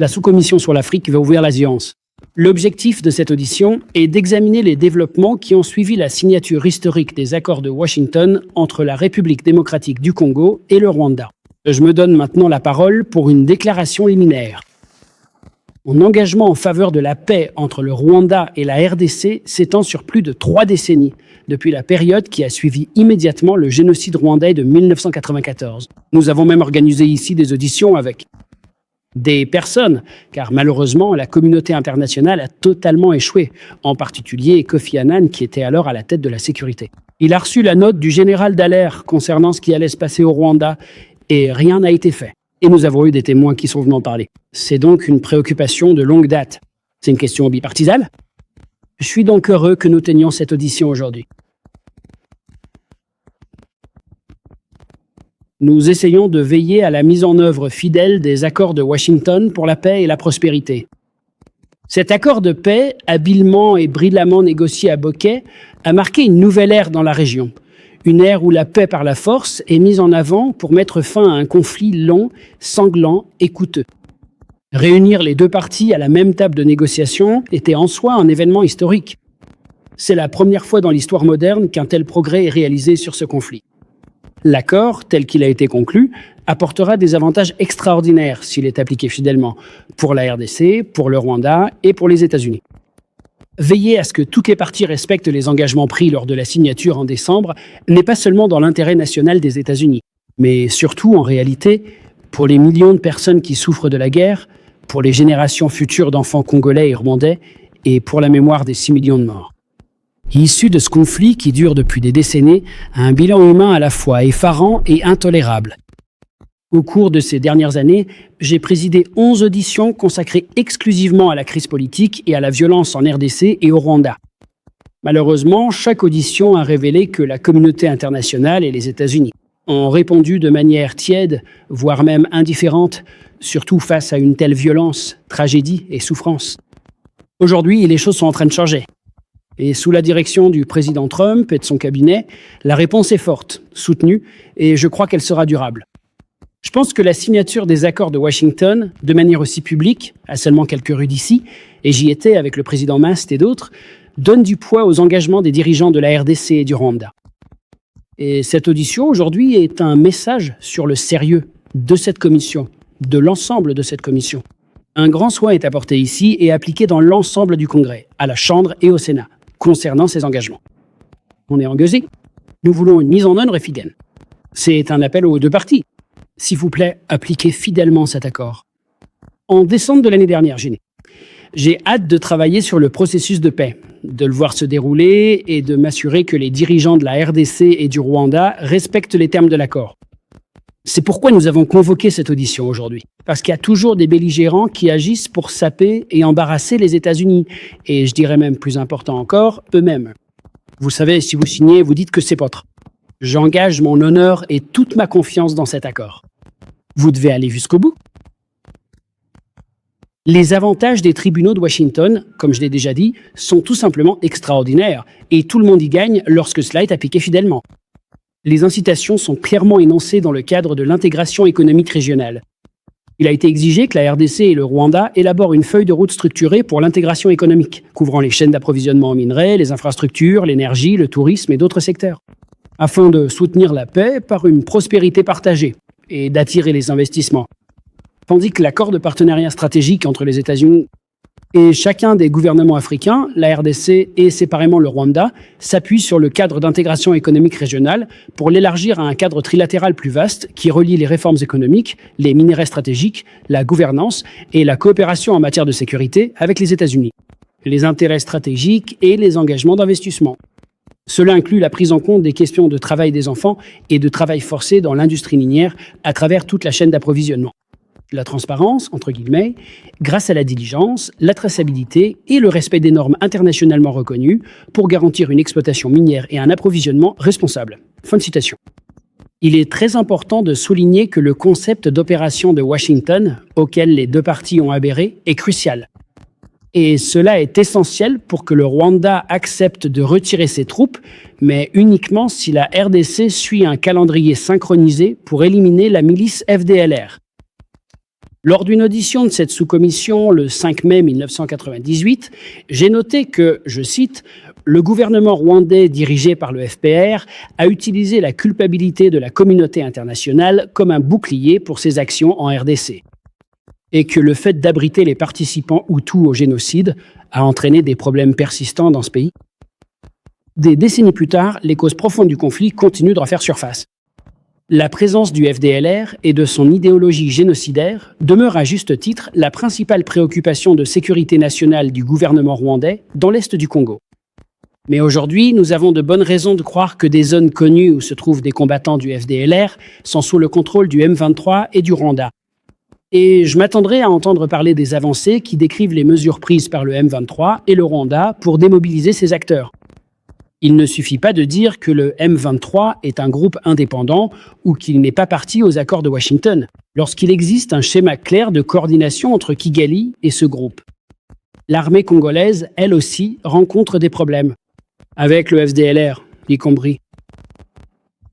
La sous-commission sur l'Afrique va ouvrir l'audience. L'objectif de cette audition est d'examiner les développements qui ont suivi la signature historique des accords de Washington entre la République démocratique du Congo et le Rwanda. Je me donne maintenant la parole pour une déclaration liminaire. Mon engagement en faveur de la paix entre le Rwanda et la RDC s'étend sur plus de 3 décennies, depuis la période qui a suivi immédiatement le génocide rwandais de 1994. Nous avons même organisé ici des auditions avec des personnes, car malheureusement, la communauté internationale a totalement échoué, en particulier Kofi Annan, qui était alors à la tête de la sécurité. Il a reçu la note du général Dallaire concernant ce qui allait se passer au Rwanda, et rien n'a été fait. Et nous avons eu des témoins qui sont venus en parler. C'est donc une préoccupation de longue date. C'est une question bipartisane. Je suis donc heureux que nous tenions cette audition aujourd'hui. Nous essayons de veiller à la mise en œuvre fidèle des accords de Washington pour la paix et la prospérité. Cet accord de paix, habilement et brillamment négocié à Bokeh, a marqué une nouvelle ère dans la région. Une ère où la paix par la force est mise en avant pour mettre fin à un conflit long, sanglant et coûteux. Réunir les deux parties à la même table de négociation était en soi un événement historique. C'est la première fois dans l'histoire moderne qu'un tel progrès est réalisé sur ce conflit. L'accord, tel qu'il a été conclu, apportera des avantages extraordinaires s'il est appliqué fidèlement pour la RDC, pour le Rwanda et pour les États-Unis. Veiller à ce que toutes les parties respectent les engagements pris lors de la signature en décembre n'est pas seulement dans l'intérêt national des États-Unis, mais surtout, en réalité, pour les millions de personnes qui souffrent de la guerre, pour les générations futures d'enfants congolais et rwandais et pour la mémoire des 6 millions de morts. Issu de ce conflit qui dure depuis des décennies, un bilan humain à la fois effarant et intolérable. Au cours de ces dernières années, j'ai présidé 11 auditions consacrées exclusivement à la crise politique et à la violence en RDC et au Rwanda. Malheureusement, chaque audition a révélé que la communauté internationale et les États-Unis ont répondu de manière tiède, voire même indifférente, surtout face à une telle violence, tragédie et souffrance. Aujourd'hui, les choses sont en train de changer. Et sous la direction du président Trump et de son cabinet, la réponse est forte, soutenue, et je crois qu'elle sera durable. Je pense que la signature des accords de Washington, de manière aussi publique, à seulement quelques rues d'ici, et j'y étais avec le président Mast et d'autres, donne du poids aux engagements des dirigeants de la RDC et du Rwanda. Et cette audition aujourd'hui est un message sur le sérieux de cette commission, de l'ensemble de cette commission. Un grand soin est apporté ici et appliqué dans l'ensemble du Congrès, à la Chambre et au Sénat, concernant ces engagements. On est engagé. Nous voulons une mise en œuvre efficace. C'est un appel aux deux parties. S'il vous plaît, appliquez fidèlement cet accord. En décembre de l'année dernière, j'ai hâte de travailler sur le processus de paix, de le voir se dérouler et de m'assurer que les dirigeants de la RDC et du Rwanda respectent les termes de l'accord. C'est pourquoi nous avons convoqué cette audition aujourd'hui. Parce qu'il y a toujours des belligérants qui agissent pour saper et embarrasser les États-Unis. Et je dirais même plus important encore, eux-mêmes. Vous savez, si vous signez, vous dites que c'est votre. J'engage mon honneur et toute ma confiance dans cet accord. Vous devez aller jusqu'au bout. Les avantages des tribunaux de Washington, comme je l'ai déjà dit, sont tout simplement extraordinaires. Et tout le monde y gagne lorsque cela est appliqué fidèlement. Les incitations sont clairement énoncées dans le cadre de l'intégration économique régionale. Il a été exigé que la RDC et le Rwanda élaborent une feuille de route structurée pour l'intégration économique, couvrant les chaînes d'approvisionnement en minerais, les infrastructures, l'énergie, le tourisme et d'autres secteurs, afin de soutenir la paix par une prospérité partagée et d'attirer les investissements. Tandis que l'accord de partenariat stratégique entre les États-Unis et chacun des gouvernements africains, la RDC et séparément le Rwanda, s'appuie sur le cadre d'intégration économique régionale pour l'élargir à un cadre trilatéral plus vaste qui relie les réformes économiques, les minerais stratégiques, la gouvernance et la coopération en matière de sécurité avec les États-Unis, les intérêts stratégiques et les engagements d'investissement. Cela inclut la prise en compte des questions de travail des enfants et de travail forcé dans l'industrie minière à travers toute la chaîne d'approvisionnement. La transparence, entre guillemets, grâce à la diligence, la traçabilité et le respect des normes internationalement reconnues pour garantir une exploitation minière et un approvisionnement responsable. Fin de citation. Il est très important de souligner que le concept d'opération de Washington, auquel les deux parties ont adhéré, est crucial. Et cela est essentiel pour que le Rwanda accepte de retirer ses troupes, mais uniquement si la RDC suit un calendrier synchronisé pour éliminer la milice FDLR. Lors d'une audition de cette sous-commission le 5 mai 1998, j'ai noté que, je cite, « Le gouvernement rwandais dirigé par le FPR a utilisé la culpabilité de la communauté internationale comme un bouclier pour ses actions en RDC. » Et que le fait d'abriter les participants Hutus au génocide a entraîné des problèmes persistants dans ce pays. Des décennies plus tard, les causes profondes du conflit continuent de refaire surface. La présence du FDLR et de son idéologie génocidaire demeure à juste titre la principale préoccupation de sécurité nationale du gouvernement rwandais dans l'est du Congo. Mais aujourd'hui, nous avons de bonnes raisons de croire que des zones connues où se trouvent des combattants du FDLR sont sous le contrôle du M23 et du Rwanda. Et je m'attendrai à entendre parler des avancées qui décrivent les mesures prises par le M23 et le Rwanda pour démobiliser ces acteurs. Il ne suffit pas de dire que le M23 est un groupe indépendant ou qu'il n'est pas parti aux accords de Washington, lorsqu'il existe un schéma clair de coordination entre Kigali et ce groupe. L'armée congolaise, elle aussi, rencontre des problèmes, avec le FDLR, y compris.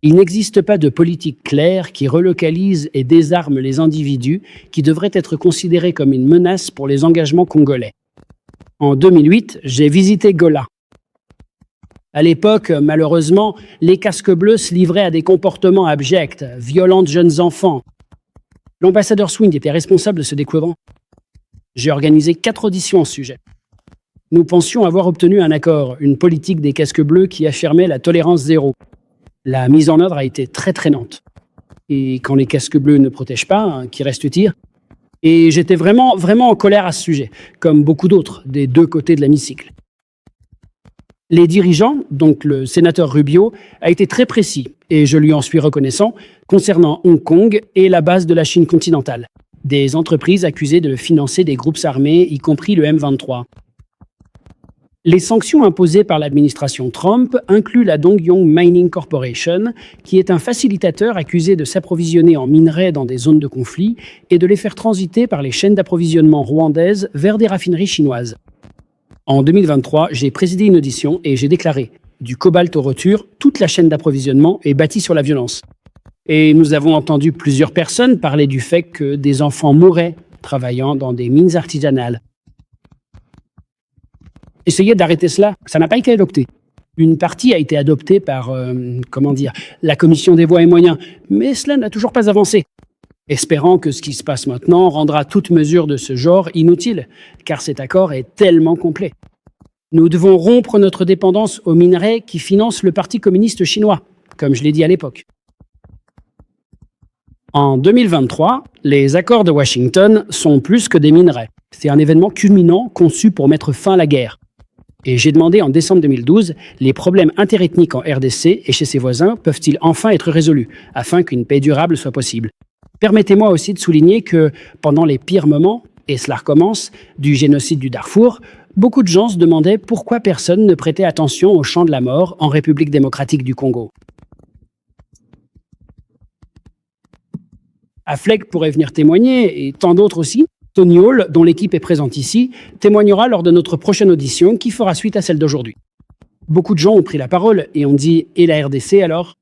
Il n'existe pas de politique claire qui relocalise et désarme les individus qui devraient être considérés comme une menace pour les engagements congolais. En 2008, j'ai visité Gola. À l'époque, malheureusement, les casques bleus se livraient à des comportements abjects, violents de jeunes enfants. L'ambassadeur Swing était responsable de ce découvrement. J'ai organisé 4 auditions en ce sujet. Nous pensions avoir obtenu un accord, une politique des casques bleus qui affirmait la tolérance zéro. La mise en œuvre a été très traînante. Et quand les casques bleus ne protègent pas, qui reste-t-il ? Et j'étais vraiment en colère à ce sujet, comme beaucoup d'autres, des deux côtés de l'hémicycle. Les dirigeants, donc le sénateur Rubio, a été très précis, et je lui en suis reconnaissant, concernant Hong Kong et la base de la Chine continentale, des entreprises accusées de financer des groupes armés, y compris le M23. Les sanctions imposées par l'administration Trump incluent la Dongyong Mining Corporation, qui est un facilitateur accusé de s'approvisionner en minerais dans des zones de conflit et de les faire transiter par les chaînes d'approvisionnement rwandaises vers des raffineries chinoises. En 2023, j'ai présidé une audition et j'ai déclaré « Du cobalt au retour, toute la chaîne d'approvisionnement est bâtie sur la violence ». Et nous avons entendu plusieurs personnes parler du fait que des enfants mouraient travaillant dans des mines artisanales. Essayez d'arrêter cela, ça n'a pas été adopté. Une partie a été adoptée par, la Commission des voies et moyens, mais cela n'a toujours pas avancé. Espérant que ce qui se passe maintenant rendra toute mesure de ce genre inutile, car cet accord est tellement complet. Nous devons rompre notre dépendance aux minerais qui financent le Parti communiste chinois, comme je l'ai dit à l'époque. En 2023, les accords de Washington sont plus que des minerais. C'est un événement culminant conçu pour mettre fin à la guerre. Et j'ai demandé en décembre 2012, les problèmes interethniques en RDC et chez ses voisins peuvent-ils enfin être résolus, afin qu'une paix durable soit possible. Permettez-moi aussi de souligner que, pendant les pires moments, et cela recommence, du génocide du Darfour, beaucoup de gens se demandaient pourquoi personne ne prêtait attention au champ de la mort en République démocratique du Congo. Affleck pourrait venir témoigner, et tant d'autres aussi. Tony Hall, dont l'équipe est présente ici, témoignera lors de notre prochaine audition qui fera suite à celle d'aujourd'hui. Beaucoup de gens ont pris la parole et ont dit « Et la RDC alors ?»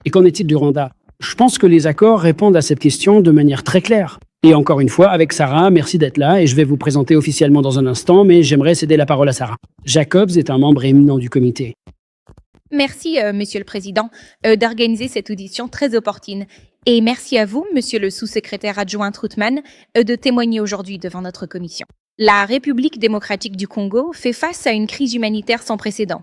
Et qu'en est-il du Rwanda ? Je pense que les accords répondent à cette question de manière très claire. Et encore une fois, avec Sarah, merci d'être là et je vais vous présenter officiellement dans un instant, mais j'aimerais céder la parole à Sarah. Jacobs est un membre éminent du comité. Merci, Monsieur le Président, d'organiser cette audition très opportune. Et merci à vous, Monsieur le sous-secrétaire adjoint Troutman, de témoigner aujourd'hui devant notre commission. La République démocratique du Congo fait face à une crise humanitaire sans précédent,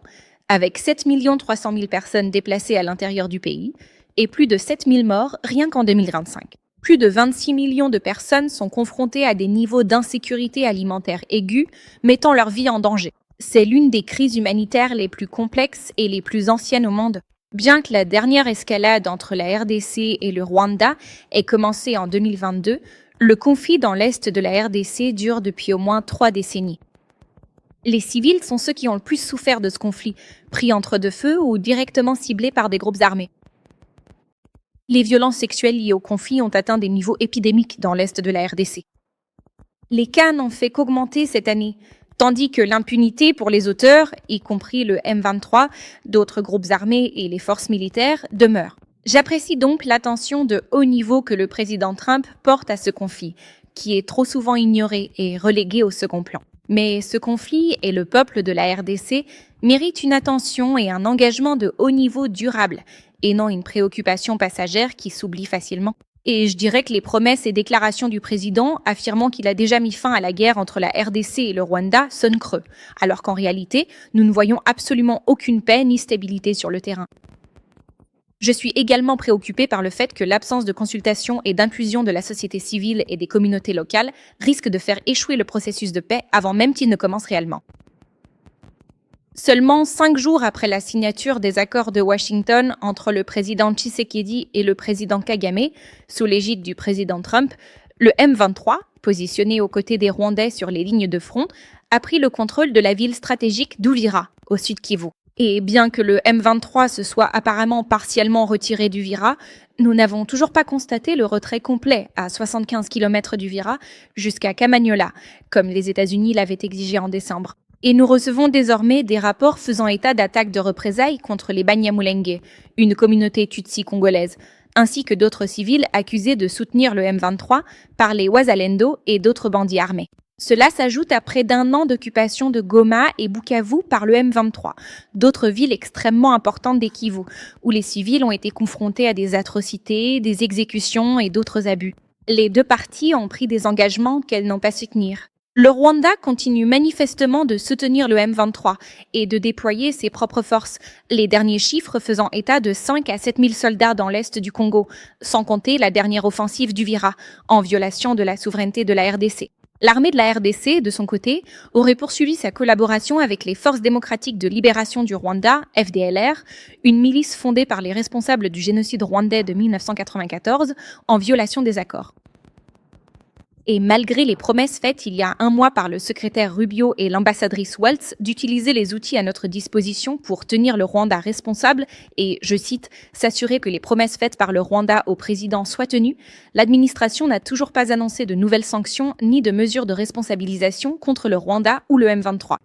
avec 7 300 000 personnes déplacées à l'intérieur du pays et plus de 7 000 morts rien qu'en 2025. Plus de 26 millions de personnes sont confrontées à des niveaux d'insécurité alimentaire aigus, mettant leur vie en danger. C'est l'une des crises humanitaires les plus complexes et les plus anciennes au monde. Bien que la dernière escalade entre la RDC et le Rwanda ait commencé en 2022, le conflit dans l'est de la RDC dure depuis au moins 3 décennies. Les civils sont ceux qui ont le plus souffert de ce conflit, pris entre deux feux ou directement ciblés par des groupes armés. Les violences sexuelles liées au conflit ont atteint des niveaux épidémiques dans l'est de la RDC. Les cas n'ont fait qu'augmenter cette année, tandis que l'impunité pour les auteurs, y compris le M23, d'autres groupes armés et les forces militaires, demeure. J'apprécie donc l'attention de haut niveau que le président Trump porte à ce conflit, qui est trop souvent ignoré et relégué au second plan. Mais ce conflit et le peuple de la RDC méritent une attention et un engagement de haut niveau durable, et non une préoccupation passagère qui s'oublie facilement. Et je dirais que les promesses et déclarations du président affirmant qu'il a déjà mis fin à la guerre entre la RDC et le Rwanda sonnent creux, alors qu'en réalité, nous ne voyons absolument aucune paix ni stabilité sur le terrain. Je suis également préoccupée par le fait que l'absence de consultation et d'inclusion de la société civile et des communautés locales risque de faire échouer le processus de paix avant même qu'il ne commence réellement. Seulement 5 jours après la signature des accords de Washington entre le président Tshisekedi et le président Kagame, sous l'égide du président Trump, le M23, positionné aux côtés des Rwandais sur les lignes de front, a pris le contrôle de la ville stratégique d'Uvira, au sud Kivu. Et bien que le M23 se soit apparemment partiellement retiré d'Uvira, nous n'avons toujours pas constaté le retrait complet à 75 km d'Uvira jusqu'à Kamanyola, comme les États-Unis l'avaient exigé en décembre. Et nous recevons désormais des rapports faisant état d'attaques de représailles contre les Banyamulenge, une communauté tutsi congolaise, ainsi que d'autres civils accusés de soutenir le M23 par les Wazalendo et d'autres bandits armés. Cela s'ajoute à près d'un an d'occupation de Goma et Bukavu par le M23, d'autres villes extrêmement importantes des Kivu, où les civils ont été confrontés à des atrocités, des exécutions et d'autres abus. Les deux parties ont pris des engagements qu'elles n'ont pas su tenir. Le Rwanda continue manifestement de soutenir le M23 et de déployer ses propres forces, les derniers chiffres faisant état de 5 à 7 000 soldats dans l'est du Congo, sans compter la dernière offensive d'Uvira, en violation de la souveraineté de la RDC. L'armée de la RDC, de son côté, aurait poursuivi sa collaboration avec les Forces démocratiques de libération du Rwanda, FDLR, une milice fondée par les responsables du génocide rwandais de 1994, en violation des accords. Et malgré les promesses faites il y a un mois par le secrétaire Rubio et l'ambassadrice Waltz d'utiliser les outils à notre disposition pour tenir le Rwanda responsable et, je cite, s'assurer que les promesses faites par le Rwanda au président soient tenues, l'administration n'a toujours pas annoncé de nouvelles sanctions ni de mesures de responsabilisation contre le Rwanda ou le M23.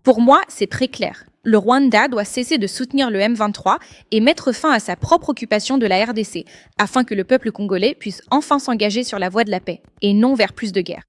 Pour moi, c'est très clair. Le Rwanda doit cesser de soutenir le M23 et mettre fin à sa propre occupation de la RDC, afin que le peuple congolais puisse enfin s'engager sur la voie de la paix, et non vers plus de guerre.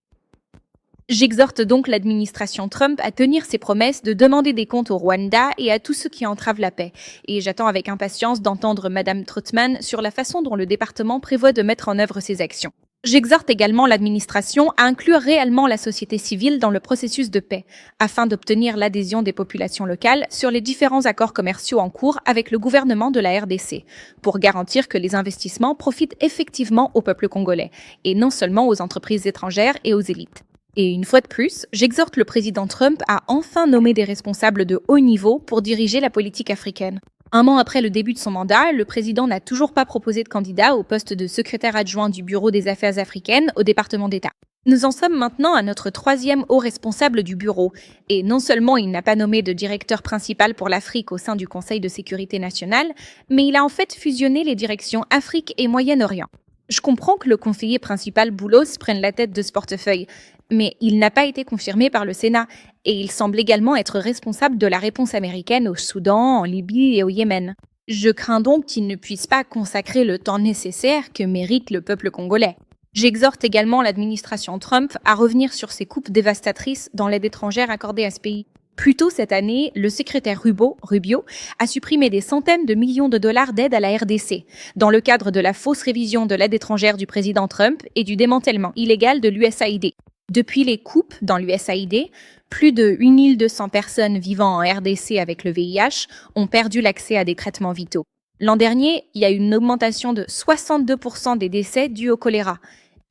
J'exhorte donc l'administration Trump à tenir ses promesses de demander des comptes au Rwanda et à tous ceux qui entravent la paix. Et j'attends avec impatience d'entendre Mme Troutman sur la façon dont le département prévoit de mettre en œuvre ces actions. J'exhorte également l'administration à inclure réellement la société civile dans le processus de paix, afin d'obtenir l'adhésion des populations locales sur les différents accords commerciaux en cours avec le gouvernement de la RDC, pour garantir que les investissements profitent effectivement au peuple congolais, et non seulement aux entreprises étrangères et aux élites. Et une fois de plus, j'exhorte le président Trump à enfin nommer des responsables de haut niveau pour diriger la politique africaine. Un an après le début de son mandat, le président n'a toujours pas proposé de candidat au poste de secrétaire adjoint du Bureau des Affaires africaines au département d'État. Nous en sommes maintenant à notre 3e haut responsable du bureau, et non seulement il n'a pas nommé de directeur principal pour l'Afrique au sein du Conseil de sécurité nationale, mais il a en fait fusionné les directions Afrique et Moyen-Orient. Je comprends que le conseiller principal Boulos prenne la tête de ce portefeuille, mais il n'a pas été confirmé par le Sénat, et il semble également être responsable de la réponse américaine au Soudan, en Libye et au Yémen. Je crains donc qu'il ne puisse pas consacrer le temps nécessaire que mérite le peuple congolais. J'exhorte également l'administration Trump à revenir sur ses coupes dévastatrices dans l'aide étrangère accordée à ce pays. Plus tôt cette année, le secrétaire Rubio a supprimé des centaines de millions de dollars d'aide à la RDC, dans le cadre de la fausse révision de l'aide étrangère du président Trump et du démantèlement illégal de l'USAID. Depuis les coupes dans l'USAID, plus de 8200 personnes vivant en RDC avec le VIH ont perdu l'accès à des traitements vitaux. L'an dernier, il y a eu une augmentation de 62% des décès dus au choléra.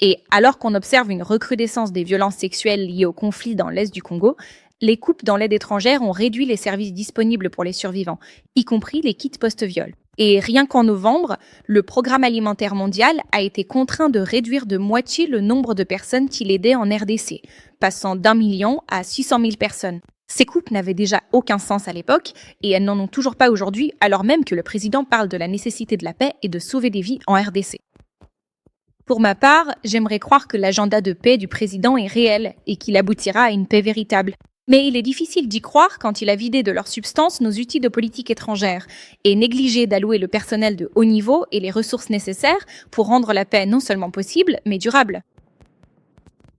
Et alors qu'on observe une recrudescence des violences sexuelles liées au conflit dans l'est du Congo, les coupes dans l'aide étrangère ont réduit les services disponibles pour les survivants, y compris les kits post-viol. Et rien qu'en novembre, le Programme alimentaire mondial a été contraint de réduire de moitié le nombre de personnes qu'il aidait en RDC, passant d'1 million à 600 000 personnes. Ces coupes n'avaient déjà aucun sens à l'époque, et elles n'en ont toujours pas aujourd'hui, alors même que le président parle de la nécessité de la paix et de sauver des vies en RDC. Pour ma part, j'aimerais croire que l'agenda de paix du président est réel et qu'il aboutira à une paix véritable. Mais il est difficile d'y croire quand il a vidé de leur substance nos outils de politique étrangère et négligé d'allouer le personnel de haut niveau et les ressources nécessaires pour rendre la paix non seulement possible, mais durable.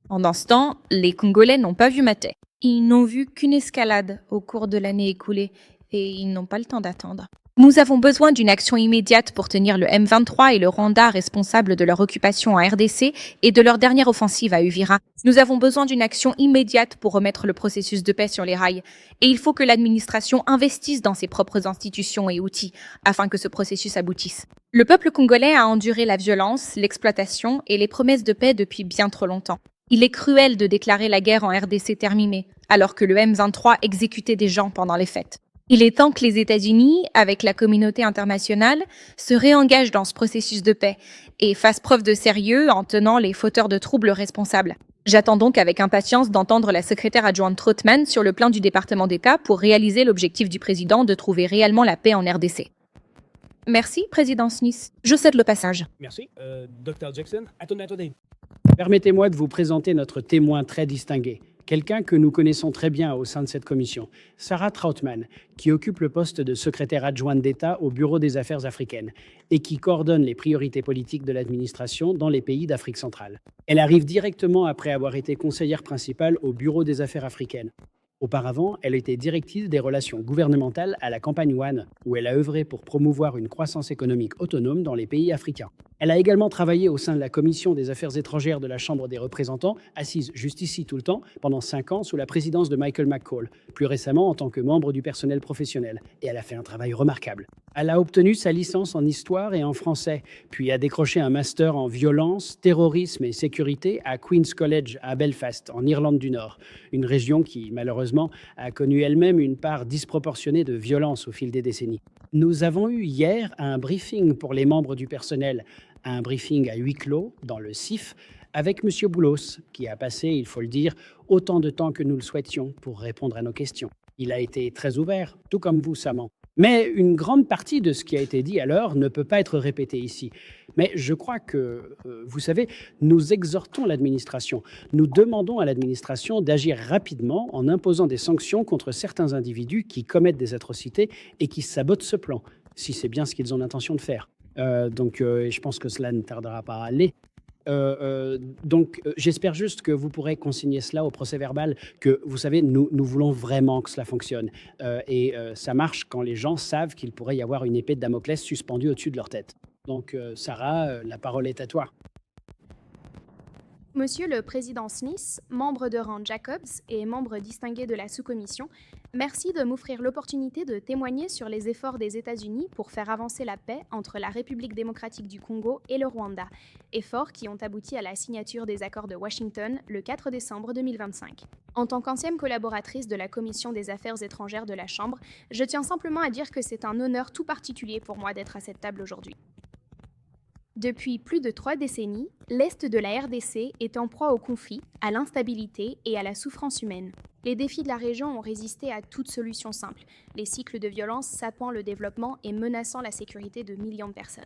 Pendant ce temps, les Congolais n'ont pas vu Maté. Ils n'ont vu qu'une escalade au cours de l'année écoulée et ils n'ont pas le temps d'attendre. Nous avons besoin d'une action immédiate pour tenir le M23 et le Rwanda responsables de leur occupation en RDC et de leur dernière offensive à Uvira. Nous avons besoin d'une action immédiate pour remettre le processus de paix sur les rails. Et il faut que l'administration investisse dans ses propres institutions et outils afin que ce processus aboutisse. Le peuple congolais a enduré la violence, l'exploitation et les promesses de paix depuis bien trop longtemps. Il est cruel de déclarer la guerre en RDC terminée, alors que le M23 exécutait des gens pendant les fêtes. Il est temps que les États-Unis, avec la communauté internationale, se réengagent dans ce processus de paix et fassent preuve de sérieux en tenant les fauteurs de troubles responsables. J'attends donc avec impatience d'entendre la secrétaire adjointe Troutman sur le plan du département d'État pour réaliser l'objectif du président de trouver réellement la paix en RDC. Merci, président Smith. Je cède le passage. Merci. Dr. Jackson, attendez. Permettez-moi de vous présenter notre témoin très distingué, quelqu'un que nous connaissons très bien au sein de cette commission, Sarah Troutman, qui occupe le poste de secrétaire adjointe d'État au Bureau des Affaires africaines et qui coordonne les priorités politiques de l'administration dans les pays d'Afrique centrale. Elle arrive directement après avoir été conseillère principale au Bureau des Affaires africaines. Auparavant, elle était directrice des relations gouvernementales à la campagne One, où elle a œuvré pour promouvoir une croissance économique autonome dans les pays africains. Elle a également travaillé au sein de la Commission des Affaires étrangères de la Chambre des représentants, assise juste ici tout le temps, pendant 5 ans sous la présidence de Michael McCall, plus récemment en tant que membre du personnel professionnel. Et elle a fait un travail remarquable. Elle a obtenu sa licence en histoire et en français, puis a décroché un master en violence, terrorisme et sécurité à Queen's College à Belfast, en Irlande du Nord, une région qui, malheureusement, a connu elle-même une part disproportionnée de violence au fil des décennies. Nous avons eu hier un briefing pour les membres du personnel, un briefing à huis clos dans le CIF avec M. Boulos, qui a passé, il faut le dire, autant de temps que nous le souhaitions pour répondre à nos questions. Il a été très ouvert, tout comme vous, Saman. Mais une grande partie de ce qui a été dit alors ne peut pas être répété ici. Mais je crois que, vous savez, nous exhortons l'administration. Nous demandons à l'administration d'agir rapidement en imposant des sanctions contre certains individus qui commettent des atrocités et qui sabotent ce plan, si c'est bien ce qu'ils ont l'intention de faire. Je pense que cela ne tardera pas à aller. J'espère juste que vous pourrez consigner cela au procès-verbal, que, vous savez, nous voulons vraiment que cela fonctionne. Ça marche quand les gens savent qu'il pourrait y avoir une épée de Damoclès suspendue au-dessus de leur tête. Donc, Sarah, la parole est à toi. Monsieur le Président Smith, membre de rang Jacobs et membre distingué de la sous-commission, merci de m'offrir l'opportunité de témoigner sur les efforts des États-Unis pour faire avancer la paix entre la République démocratique du Congo et le Rwanda, efforts qui ont abouti à la signature des accords de Washington le 4 décembre 2025. En tant qu'ancienne collaboratrice de la Commission des Affaires étrangères de la Chambre, je tiens simplement à dire que c'est un honneur tout particulier pour moi d'être à cette table aujourd'hui. Depuis plus de 3 décennies, l'Est de la RDC est en proie au conflit, à l'instabilité et à la souffrance humaine. Les défis de la région ont résisté à toute solution simple, les cycles de violence sapant le développement et menaçant la sécurité de millions de personnes.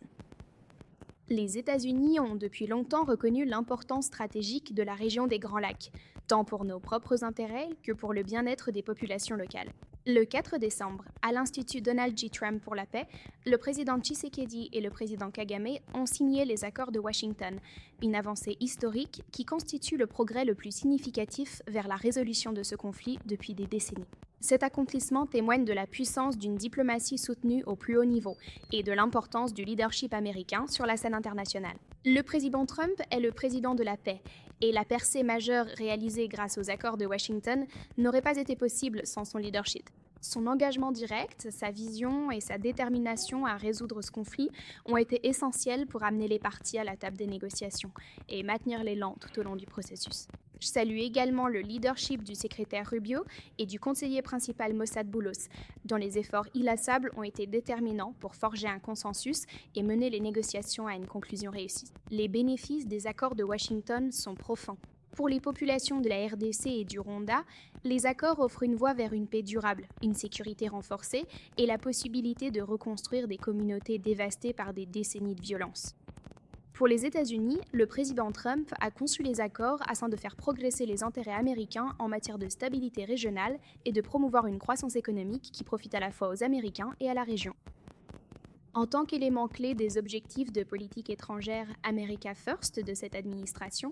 Les États-Unis ont depuis longtemps reconnu l'importance stratégique de la région des Grands Lacs, tant pour nos propres intérêts que pour le bien-être des populations locales. Le 4 décembre, à l'Institut Donald J. Trump pour la paix, le président Tshisekedi et le président Kagame ont signé les accords de Washington, une avancée historique qui constitue le progrès le plus significatif vers la résolution de ce conflit depuis des décennies. Cet accomplissement témoigne de la puissance d'une diplomatie soutenue au plus haut niveau et de l'importance du leadership américain sur la scène internationale. Le président Trump est le président de la paix, et la percée majeure réalisée grâce aux accords de Washington n'aurait pas été possible sans son leadership. Son engagement direct, sa vision et sa détermination à résoudre ce conflit ont été essentiels pour amener les parties à la table des négociations et maintenir l'élan tout au long du processus. Je salue également le leadership du secrétaire Rubio et du conseiller principal Mossad Boulos, dont les efforts inlassables ont été déterminants pour forger un consensus et mener les négociations à une conclusion réussie. Les bénéfices des accords de Washington sont profonds. Pour les populations de la RDC et du Rwanda, les accords offrent une voie vers une paix durable, une sécurité renforcée et la possibilité de reconstruire des communautés dévastées par des décennies de violence. Pour les États-Unis, le président Trump a conçu les accords afin de faire progresser les intérêts américains en matière de stabilité régionale et de promouvoir une croissance économique qui profite à la fois aux Américains et à la région. En tant qu'élément clé des objectifs de politique étrangère America First de cette administration,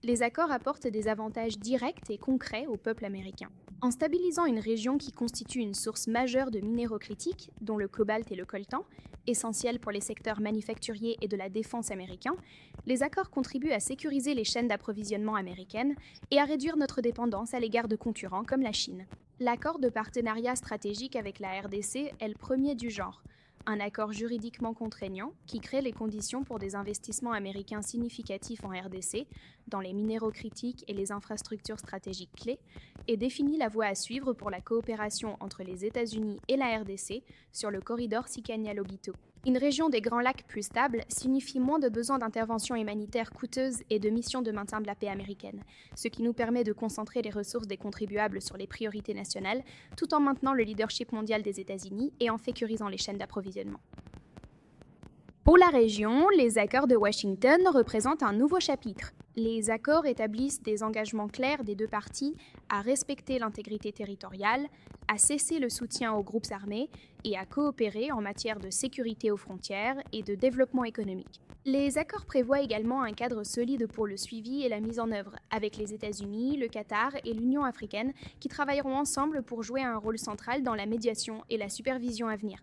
les accords apportent des avantages directs et concrets au peuple américain. En stabilisant une région qui constitue une source majeure de minéraux critiques, dont le cobalt et le coltan, essentiels pour les secteurs manufacturiers et de la défense américains, les accords contribuent à sécuriser les chaînes d'approvisionnement américaines et à réduire notre dépendance à l'égard de concurrents comme la Chine. L'accord de partenariat stratégique avec la RDC est le premier du genre, un accord juridiquement contraignant qui crée les conditions pour des investissements américains significatifs en RDC, dans les minéraux critiques et les infrastructures stratégiques clés, et définit la voie à suivre pour la coopération entre les États-Unis et la RDC sur le corridor Sicagnal-Obito. Une région des Grands Lacs plus stable signifie moins de besoins d'interventions humanitaires coûteuses et de missions de maintien de la paix américaine, ce qui nous permet de concentrer les ressources des contribuables sur les priorités nationales, tout en maintenant le leadership mondial des États-Unis et en sécurisant les chaînes d'approvisionnement. Pour la région, les accords de Washington représentent un nouveau chapitre. Les accords établissent des engagements clairs des deux parties à respecter l'intégrité territoriale, à cesser le soutien aux groupes armés et à coopérer en matière de sécurité aux frontières et de développement économique. Les accords prévoient également un cadre solide pour le suivi et la mise en œuvre, avec les États-Unis, le Qatar et l'Union africaine qui travailleront ensemble pour jouer un rôle central dans la médiation et la supervision à venir.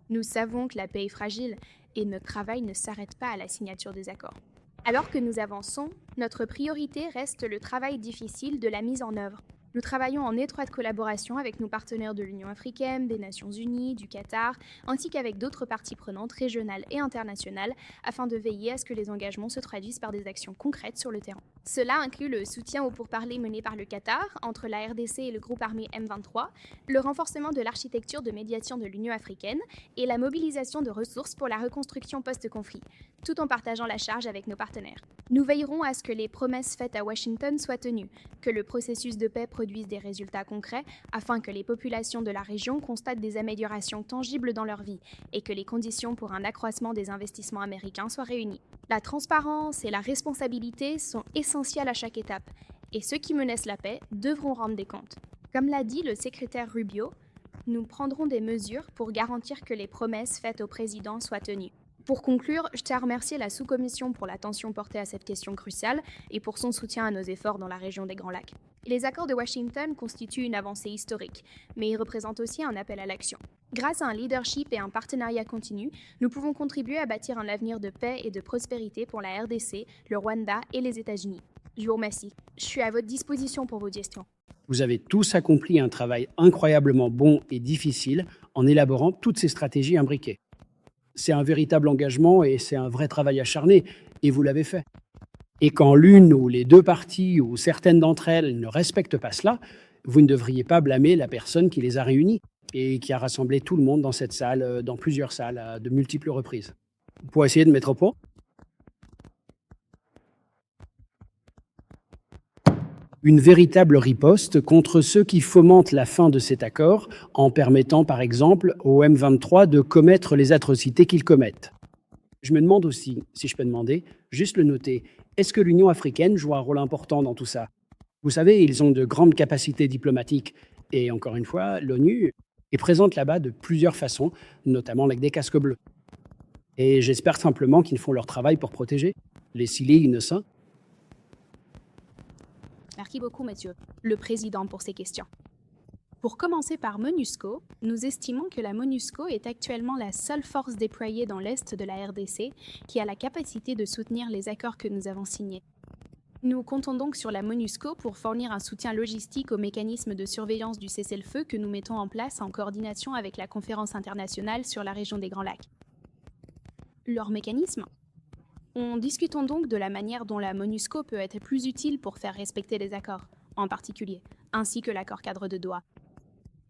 Nous savons que la paix est fragile et notre travail ne s'arrête pas à la signature des accords. Alors que nous avançons, notre priorité reste le travail difficile de la mise en œuvre. Nous travaillons en étroite collaboration avec nos partenaires de l'Union africaine, des Nations unies, du Qatar, ainsi qu'avec d'autres parties prenantes régionales et internationales, afin de veiller à ce que les engagements se traduisent par des actions concrètes sur le terrain. Cela inclut le soutien aux pourparlers menés par le Qatar, entre la RDC et le groupe armé M23, le renforcement de l'architecture de médiation de l'Union africaine et la mobilisation de ressources pour la reconstruction post-conflit, tout en partageant la charge avec nos partenaires. Nous veillerons à ce que les promesses faites à Washington soient tenues, que le processus de paix produise des résultats concrets afin que les populations de la région constatent des améliorations tangibles dans leur vie et que les conditions pour un accroissement des investissements américains soient réunies. La transparence et la responsabilité sont essentielles à chaque étape et ceux qui menacent la paix devront rendre des comptes. Comme l'a dit le secrétaire Rubio, nous prendrons des mesures pour garantir que les promesses faites au président soient tenues. Pour conclure, je tiens à remercier la sous-commission pour l'attention portée à cette question cruciale et pour son soutien à nos efforts dans la région des Grands Lacs. Les accords de Washington constituent une avancée historique, mais ils représentent aussi un appel à l'action. Grâce à un leadership et un partenariat continu, nous pouvons contribuer à bâtir un avenir de paix et de prospérité pour la RDC, le Rwanda et les États-Unis. Je vous remercie. Je suis à votre disposition pour vos questions. Vous avez tous accompli un travail incroyablement bon et difficile en élaborant toutes ces stratégies imbriquées. C'est un véritable engagement et c'est un vrai travail acharné, et vous l'avez fait. Et quand l'une ou les deux parties ou certaines d'entre elles ne respectent pas cela, vous ne devriez pas blâmer la personne qui les a réunies et qui a rassemblé tout le monde dans cette salle, dans plusieurs salles, à de multiples reprises. Pour essayer de mettre au point une véritable riposte contre ceux qui fomentent la fin de cet accord en permettant par exemple au M23 de commettre les atrocités qu'ils commettent. Je me demande aussi, si je peux demander, juste le noter, est-ce que l'Union africaine joue un rôle important dans tout ça? Vous savez, ils ont de grandes capacités diplomatiques et encore une fois, l'ONU est présente là-bas de plusieurs façons, notamment avec des casques bleus. Et j'espère simplement qu'ils font leur travail pour protéger les civils innocents. Merci beaucoup, Monsieur le Président, pour ces questions. Pour commencer par MONUSCO, nous estimons que la MONUSCO est actuellement la seule force déployée dans l'Est de la RDC qui a la capacité de soutenir les accords que nous avons signés. Nous comptons donc sur la MONUSCO pour fournir un soutien logistique aux mécanismes de surveillance du cessez-le-feu que nous mettons en place en coordination avec la Conférence internationale sur la région des Grands Lacs. Leurs mécanismes? Discutons donc de la manière dont la MONUSCO peut être plus utile pour faire respecter les accords, en particulier, ainsi que l'accord cadre de Doha.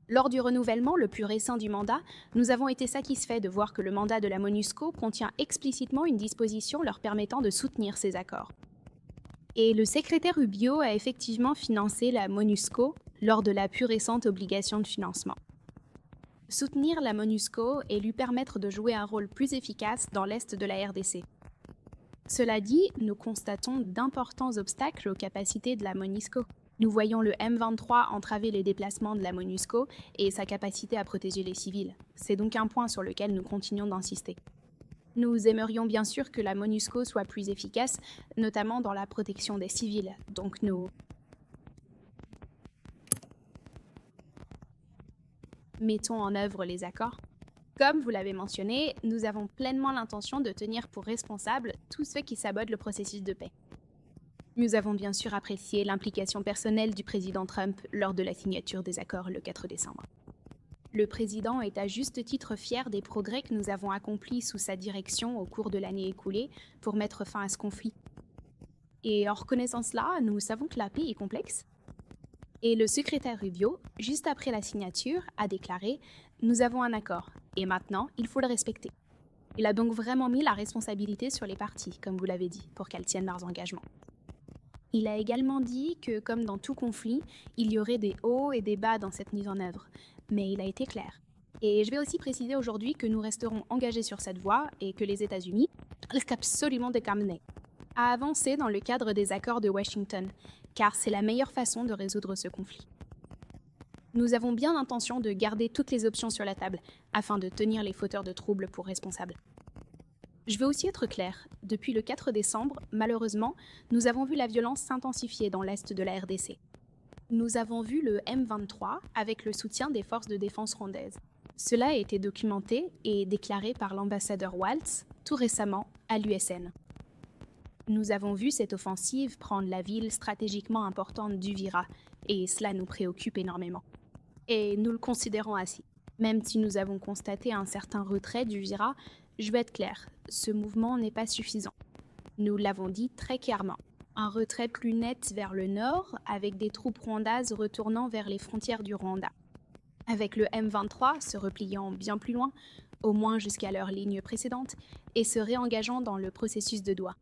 Lors du renouvellement le plus récent du mandat, nous avons été satisfaits de voir que le mandat de la MONUSCO contient explicitement une disposition leur permettant de soutenir ces accords. Et le secrétaire Rubio a effectivement financé la MONUSCO lors de la plus récente obligation de financement. Soutenir la MONUSCO et lui permettre de jouer un rôle plus efficace dans l'Est de la RDC. Cela dit, nous constatons d'importants obstacles aux capacités de la MONUSCO. Nous voyons le M23 entraver les déplacements de la MONUSCO et sa capacité à protéger les civils. C'est donc un point sur lequel nous continuons d'insister. Nous aimerions bien sûr que la MONUSCO soit plus efficace, notamment dans la protection des civils. Donc nous mettons en œuvre les accords. Comme vous l'avez mentionné, nous avons pleinement l'intention de tenir pour responsables tous ceux qui sabotent le processus de paix. Nous avons bien sûr apprécié l'implication personnelle du président Trump lors de la signature des accords le 4 décembre. Le président est à juste titre fier des progrès que nous avons accomplis sous sa direction au cours de l'année écoulée pour mettre fin à ce conflit. Et en reconnaissant cela, nous savons que la paix est complexe. Et le secrétaire Rubio, juste après la signature, a déclaré « Nous avons un accord, et maintenant, il faut le respecter ». Il a donc vraiment mis la responsabilité sur les parties, comme vous l'avez dit, pour qu'elles tiennent leurs engagements. Il a également dit que, comme dans tout conflit, il y aurait des hauts et des bas dans cette mise en œuvre, mais il a été clair. Et je vais aussi préciser aujourd'hui que nous resterons engagés sur cette voie et que les États-Unis risquent absolument de Khamenei à avancer dans le cadre des accords de Washington, car c'est la meilleure façon de résoudre ce conflit. Nous avons bien l'intention de garder toutes les options sur la table, afin de tenir les fauteurs de troubles pour responsables. Je veux aussi être clair, depuis le 4 décembre, malheureusement, nous avons vu la violence s'intensifier dans l'est de la RDC. Nous avons vu le M23 avec le soutien des forces de défense rwandaises. Cela a été documenté et déclaré par l'ambassadeur Waltz tout récemment à l'USN. Nous avons vu cette offensive prendre la ville stratégiquement importante d'Uvira et cela nous préoccupe énormément. Et nous le considérons ainsi. Même si nous avons constaté un certain retrait d'Uvira, je vais être clair, ce mouvement n'est pas suffisant. Nous l'avons dit très clairement. Un retrait plus net vers le nord, avec des troupes rwandaises retournant vers les frontières du Rwanda. Avec le M23 se repliant bien plus loin, au moins jusqu'à leur ligne précédente, et se réengageant dans le processus de Doha.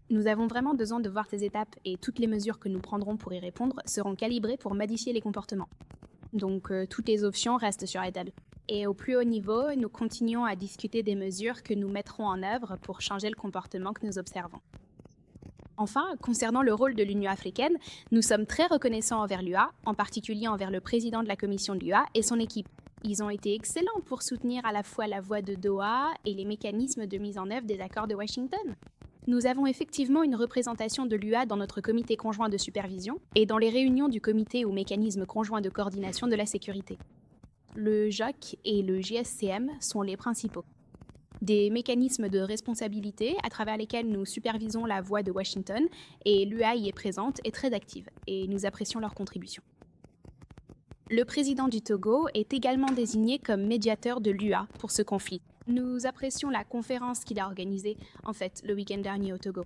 Nous avons vraiment besoin de voir ces étapes et toutes les mesures que nous prendrons pour y répondre seront calibrées pour modifier les comportements. Donc toutes les options restent sur la table. Et au plus haut niveau, nous continuons à discuter des mesures que nous mettrons en œuvre pour changer le comportement que nous observons. Enfin, concernant le rôle de l'Union africaine, nous sommes très reconnaissants envers l'UA, en particulier envers le président de la commission de l'UA et son équipe. Ils ont été excellents pour soutenir à la fois la voie de Doha et les mécanismes de mise en œuvre des accords de Washington. Nous avons effectivement une représentation de l'UA dans notre comité conjoint de supervision et dans les réunions du comité ou mécanisme conjoint de coordination de la sécurité. Le JOC et le GSCM sont les principaux. Des mécanismes de responsabilité à travers lesquels nous supervisons la voie de Washington et l'UA y est présente et très active et nous apprécions leur contribution. Le président du Togo est également désigné comme médiateur de l'UA pour ce conflit. Nous apprécions la conférence qu'il a organisée, en fait, le week-end dernier au Togo.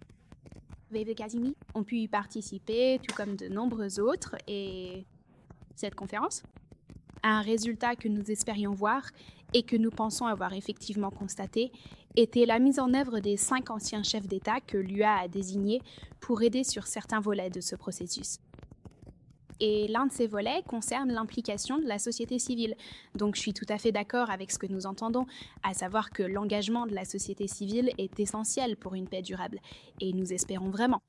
Veve Kazimi ont pu y participer, tout comme de nombreux autres, et cette conférence un résultat que nous espérions voir et que nous pensons avoir effectivement constaté était la mise en œuvre des 5 anciens chefs d'État que l'UA a désignés pour aider sur certains volets de ce processus. Et l'un de ces volets concerne l'implication de la société civile. Donc je suis tout à fait d'accord avec ce que nous entendons, à savoir que l'engagement de la société civile est essentiel pour une paix durable. Et nous espérons vraiment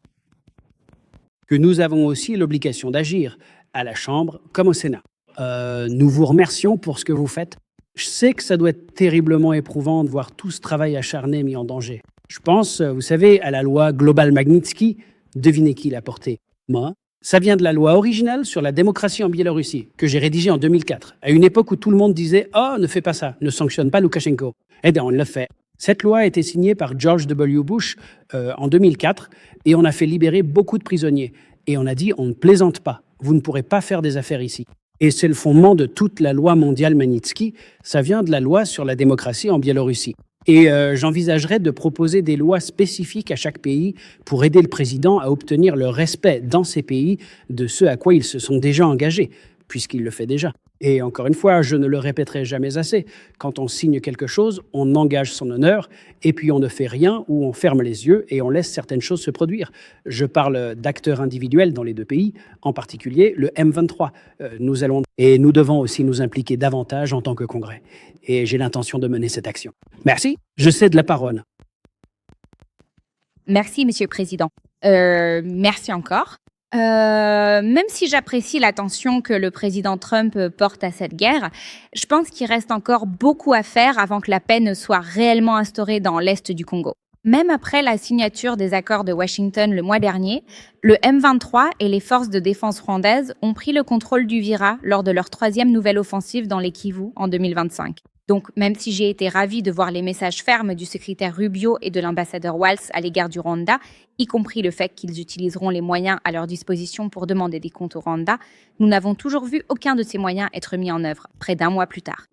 que nous avons aussi l'obligation d'agir, à la Chambre comme au Sénat. Nous vous remercions pour ce que vous faites. Je sais que ça doit être terriblement éprouvant de voir tout ce travail acharné mis en danger. Je pense, vous savez, à la loi Global Magnitsky. Devinez qui l'a portée? Moi. Ça vient de la loi originale sur la démocratie en Biélorussie, que j'ai rédigée en 2004, à une époque où tout le monde disait « Oh, ne fais pas ça, ne sanctionne pas Loukachenko ». Eh bien, on l'a fait. Cette loi a été signée par George W. Bush en 2004, et on a fait libérer beaucoup de prisonniers. Et on a dit « On ne plaisante pas, vous ne pourrez pas faire des affaires ici ». Et c'est le fondement de toute la loi mondiale Magnitsky, ça vient de la loi sur la démocratie en Biélorussie. Et j'envisagerais de proposer des lois spécifiques à chaque pays pour aider le président à obtenir le respect dans ces pays de ce à quoi ils se sont déjà engagés, puisqu'il le fait déjà. Et encore une fois, je ne le répéterai jamais assez, quand on signe quelque chose, on engage son honneur, et puis on ne fait rien ou on ferme les yeux et on laisse certaines choses se produire. Je parle d'acteurs individuels dans les deux pays, en particulier le M23. Nous devons aussi nous impliquer davantage en tant que Congrès. Et j'ai l'intention de mener cette action. Merci, je cède la parole. Merci, Monsieur le Président. Merci encore. Même si j'apprécie l'attention que le président Trump porte à cette guerre, je pense qu'il reste encore beaucoup à faire avant que la paix ne soit réellement instaurée dans l'Est du Congo. Même après la signature des accords de Washington le mois dernier, le M23 et les forces de défense rwandaises ont pris le contrôle d'Uvira lors de leur 3e nouvelle offensive dans les Kivu en 2025. Donc, même si j'ai été ravie de voir les messages fermes du secrétaire Rubio et de l'ambassadeur Waltz à l'égard du Rwanda, y compris le fait qu'ils utiliseront les moyens à leur disposition pour demander des comptes au Rwanda, nous n'avons toujours vu aucun de ces moyens être mis en œuvre, près d'un mois plus tard.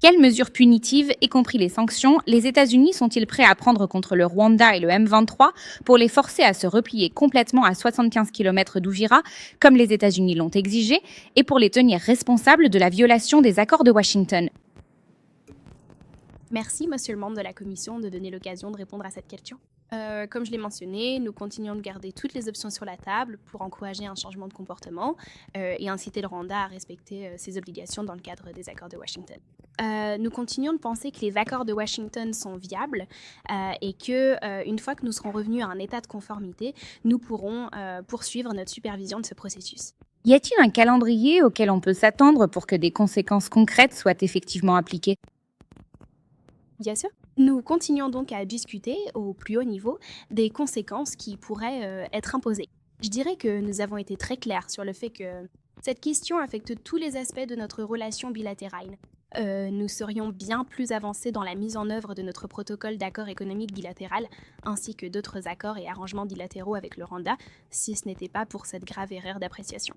Quelles mesures punitives, y compris les sanctions, les États-Unis sont-ils prêts à prendre contre le Rwanda et le M23 pour les forcer à se replier complètement à 75 km d'Uvira, comme les États-Unis l'ont exigé, et pour les tenir responsables de la violation des accords de Washington? Merci, monsieur le membre de la commission, de donner l'occasion de répondre à cette question. Comme je l'ai mentionné, nous continuons de garder toutes les options sur la table pour encourager un changement de comportement et inciter le Rwanda à respecter ses obligations dans le cadre des accords de Washington. Nous continuons de penser que les accords de Washington sont viables et que, une fois que nous serons revenus à un état de conformité, nous pourrons poursuivre notre supervision de ce processus. Y a-t-il un calendrier auquel on peut s'attendre pour que des conséquences concrètes soient effectivement appliquées? Bien sûr. Nous continuons donc à discuter au plus haut niveau des conséquences qui pourraient être imposées. Je dirais que nous avons été très clairs sur le fait que cette question affecte tous les aspects de notre relation bilatérale. Nous serions bien plus avancés dans la mise en œuvre de notre protocole d'accord économique bilatéral, ainsi que d'autres accords et arrangements bilatéraux avec le Rwanda, si ce n'était pas pour cette grave erreur d'appréciation.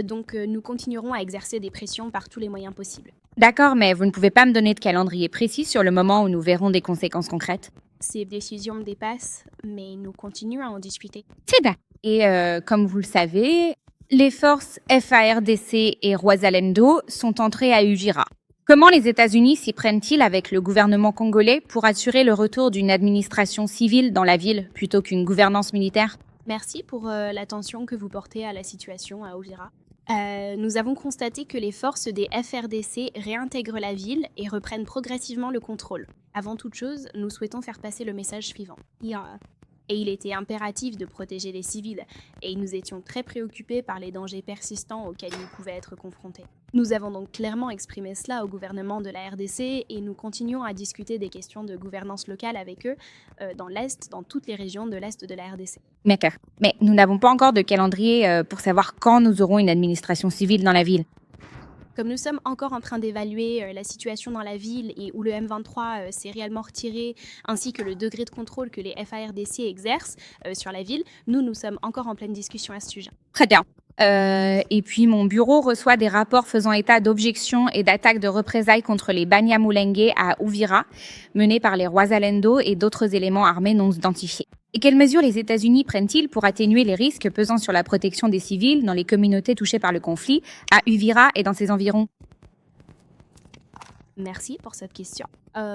Donc nous continuerons à exercer des pressions par tous les moyens possibles. D'accord, mais vous ne pouvez pas me donner de calendrier précis sur le moment où nous verrons des conséquences concrètes? Ces décisions me dépassent, mais nous continuons à en discuter. C'est d'accord. Et comme vous le savez, les forces FARDC et Rwazalendo sont entrées à Uvira. Comment les États-Unis s'y prennent-ils avec le gouvernement congolais pour assurer le retour d'une administration civile dans la ville plutôt qu'une gouvernance militaire? Merci pour l'attention que vous portez à la situation à Uvira. Nous avons constaté que les forces des FRDC réintègrent la ville et reprennent progressivement le contrôle. Avant toute chose, nous souhaitons faire passer le message suivant. Et il était impératif de protéger les civils, et nous étions très préoccupés par les dangers persistants auxquels ils pouvaient être confrontés. Nous avons donc clairement exprimé cela au gouvernement de la RDC et nous continuons à discuter des questions de gouvernance locale avec eux dans l'Est, dans toutes les régions de l'Est de la RDC. D'accord. Mais nous n'avons pas encore de calendrier pour savoir quand nous aurons une administration civile dans la ville. Comme nous sommes encore en train d'évaluer la situation dans la ville et où le M23 s'est réellement retiré, ainsi que le degré de contrôle que les FARDC exercent sur la ville, nous sommes encore en pleine discussion à ce sujet. Très bien. Et puis mon bureau reçoit des rapports faisant état d'objections et d'attaques de représailles contre les Banyamulenge à Uvira, menés par les Rwazalendo et d'autres éléments armés non identifiés. Et quelles mesures les États-Unis prennent-ils pour atténuer les risques pesant sur la protection des civils dans les communautés touchées par le conflit, à Uvira et dans ses environs? Merci pour cette question.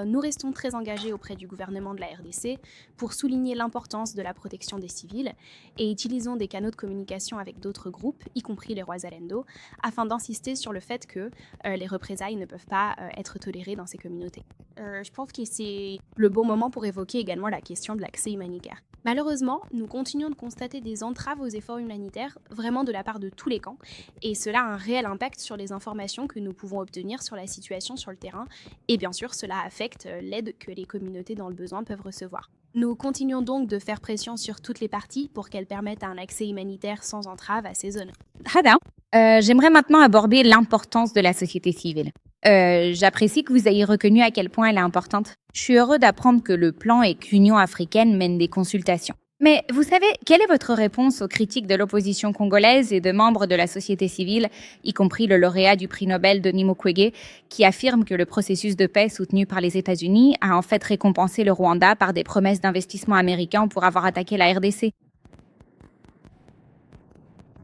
Nous restons très engagés auprès du gouvernement de la RDC pour souligner l'importance de la protection des civils et utilisons des canaux de communication avec d'autres groupes, y compris les Rwazalendo, afin d'insister sur le fait que les représailles ne peuvent pas être tolérées dans ces communautés. Je pense que c'est le bon moment pour évoquer également la question de l'accès humanitaire. Malheureusement, nous continuons de constater des entraves aux efforts humanitaires, vraiment de la part de tous les camps, et cela a un réel impact sur les informations que nous pouvons obtenir sur la situation sur le terrain, et bien sûr, cela affecte l'aide que les communautés dans le besoin peuvent recevoir. Nous continuons donc de faire pression sur toutes les parties pour qu'elles permettent un accès humanitaire sans entrave à ces zones. Très bien. J'aimerais maintenant aborder l'importance de la société civile. J'apprécie que vous ayez reconnu à quel point elle est importante. Je suis heureux d'apprendre que le plan et que l'Union africaine mènent des consultations. Mais vous savez, quelle est votre réponse aux critiques de l'opposition congolaise et de membres de la société civile, y compris le lauréat du prix Nobel Denis Mukwege, qui affirme que le processus de paix soutenu par les États-Unis a en fait récompensé le Rwanda par des promesses d'investissement américains pour avoir attaqué la RDC?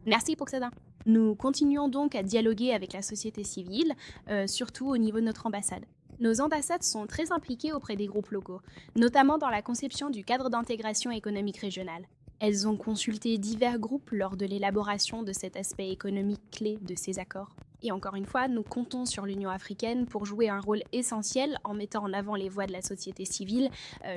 Merci pour ça. Nous continuons donc à dialoguer avec la société civile, surtout au niveau de notre ambassade. Nos ambassades sont très impliquées auprès des groupes locaux, notamment dans la conception du cadre d'intégration économique régionale. Elles ont consulté divers groupes lors de l'élaboration de cet aspect économique clé de ces accords. Et encore une fois, nous comptons sur l'Union africaine pour jouer un rôle essentiel en mettant en avant les voix de la société civile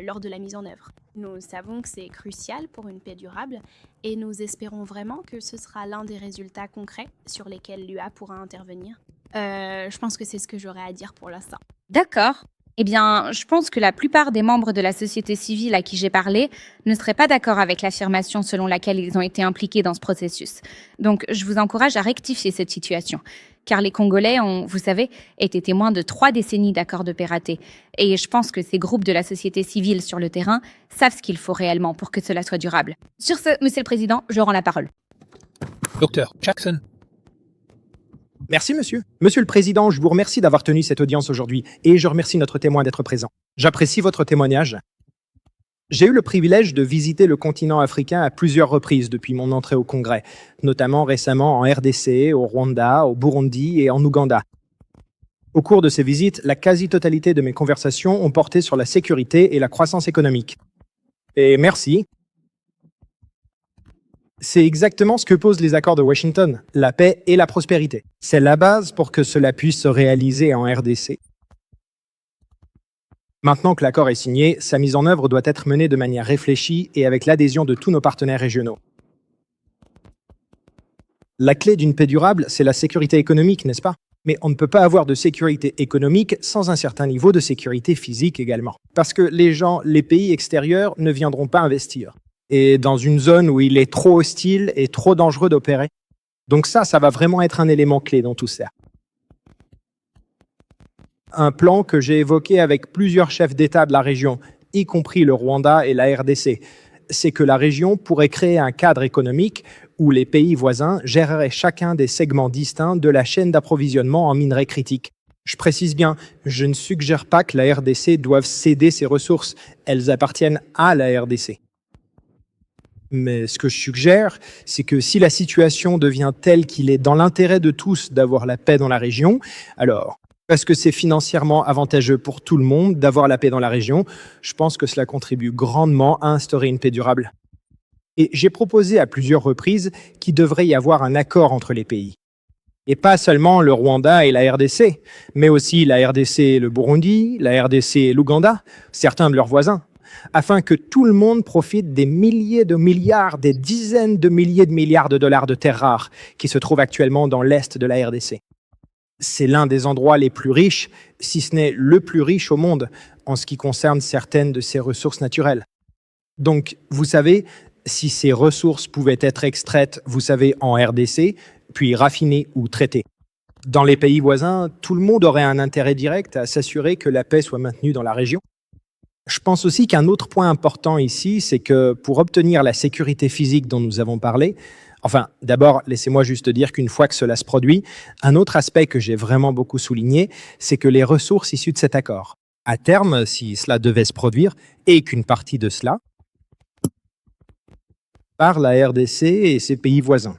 lors de la mise en œuvre. Nous savons que c'est crucial pour une paix durable et nous espérons vraiment que ce sera l'un des résultats concrets sur lesquels l'UA pourra intervenir. Je pense que c'est ce que j'aurais à dire pour l'instant. D'accord. Eh bien, je pense que la plupart des membres de la société civile à qui j'ai parlé ne seraient pas d'accord avec l'affirmation selon laquelle ils ont été impliqués dans ce processus. Donc, je vous encourage à rectifier cette situation. Car les Congolais ont, vous savez, été témoins de 3 décennies d'accords de paix ratés. Et je pense que ces groupes de la société civile sur le terrain savent ce qu'il faut réellement pour que cela soit durable. Sur ce, Monsieur le Président, je rends la parole. Docteur Jackson. Merci, monsieur. Monsieur le Président, je vous remercie d'avoir tenu cette audience aujourd'hui et je remercie notre témoin d'être présent. J'apprécie votre témoignage. J'ai eu le privilège de visiter le continent africain à plusieurs reprises depuis mon entrée au Congrès, notamment récemment en RDC, au Rwanda, au Burundi et en Ouganda. Au cours de ces visites, la quasi-totalité de mes conversations ont porté sur la sécurité et la croissance économique. Et merci. C'est exactement ce que posent les accords de Washington, la paix et la prospérité. C'est la base pour que cela puisse se réaliser en RDC. Maintenant que l'accord est signé, sa mise en œuvre doit être menée de manière réfléchie et avec l'adhésion de tous nos partenaires régionaux. La clé d'une paix durable, c'est la sécurité économique, n'est-ce pas? Mais on ne peut pas avoir de sécurité économique sans un certain niveau de sécurité physique également. Parce que les pays extérieurs ne viendront pas investir. Et dans une zone où il est trop hostile et trop dangereux d'opérer. Donc ça va vraiment être un élément clé dans tout ça. Un plan que j'ai évoqué avec plusieurs chefs d'État de la région, y compris le Rwanda et la RDC, c'est que la région pourrait créer un cadre économique où les pays voisins géreraient chacun des segments distincts de la chaîne d'approvisionnement en minerais critiques. Je précise bien, je ne suggère pas que la RDC doive céder ses ressources, elles appartiennent à la RDC. Mais ce que je suggère, c'est que si la situation devient telle qu'il est dans l'intérêt de tous d'avoir la paix dans la région, alors, parce que c'est financièrement avantageux pour tout le monde d'avoir la paix dans la région, je pense que cela contribue grandement à instaurer une paix durable. Et j'ai proposé à plusieurs reprises qu'il devrait y avoir un accord entre les pays. Et pas seulement le Rwanda et la RDC, mais aussi la RDC et le Burundi, la RDC et l'Ouganda, certains de leurs voisins, afin que tout le monde profite des milliers de milliards, des dizaines de milliers de milliards de dollars de terres rares qui se trouvent actuellement dans l'est de la RDC. C'est l'un des endroits les plus riches, si ce n'est le plus riche au monde, en ce qui concerne certaines de ses ressources naturelles. Donc, vous savez, si ces ressources pouvaient être extraites, vous savez, en RDC, puis raffinées ou traitées. Dans les pays voisins, tout le monde aurait un intérêt direct à s'assurer que la paix soit maintenue dans la région. Je pense aussi qu'un autre point important ici, c'est que pour obtenir la sécurité physique dont nous avons parlé, enfin, d'abord, laissez-moi juste dire qu'une fois que cela se produit, un autre aspect que j'ai vraiment beaucoup souligné, c'est que les ressources issues de cet accord, à terme, si cela devait se produire, et qu'une partie de cela, par la RDC et ses pays voisins,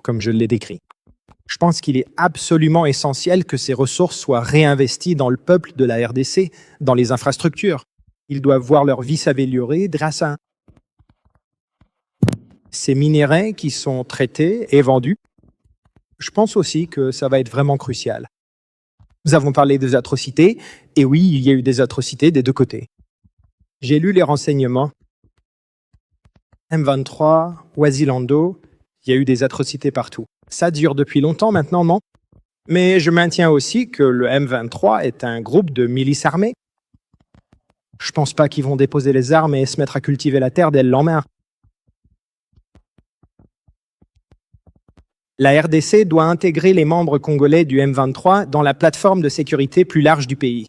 comme je l'ai décrit. Je pense qu'il est absolument essentiel que ces ressources soient réinvesties dans le peuple de la RDC, dans les infrastructures. Ils doivent voir leur vie s'améliorer grâce à ces minéraux qui sont traités et vendus. Je pense aussi que ça va être vraiment crucial. Nous avons parlé des atrocités, et oui, il y a eu des atrocités des deux côtés. J'ai lu les renseignements. M23, Ouazilando, il y a eu des atrocités partout. Ça dure depuis longtemps maintenant, non? Mais je maintiens aussi que le M23 est un groupe de milices armées. Je pense pas qu'ils vont déposer les armes et se mettre à cultiver la terre dès le lendemain. La RDC doit intégrer les membres congolais du M23 dans la plateforme de sécurité plus large du pays.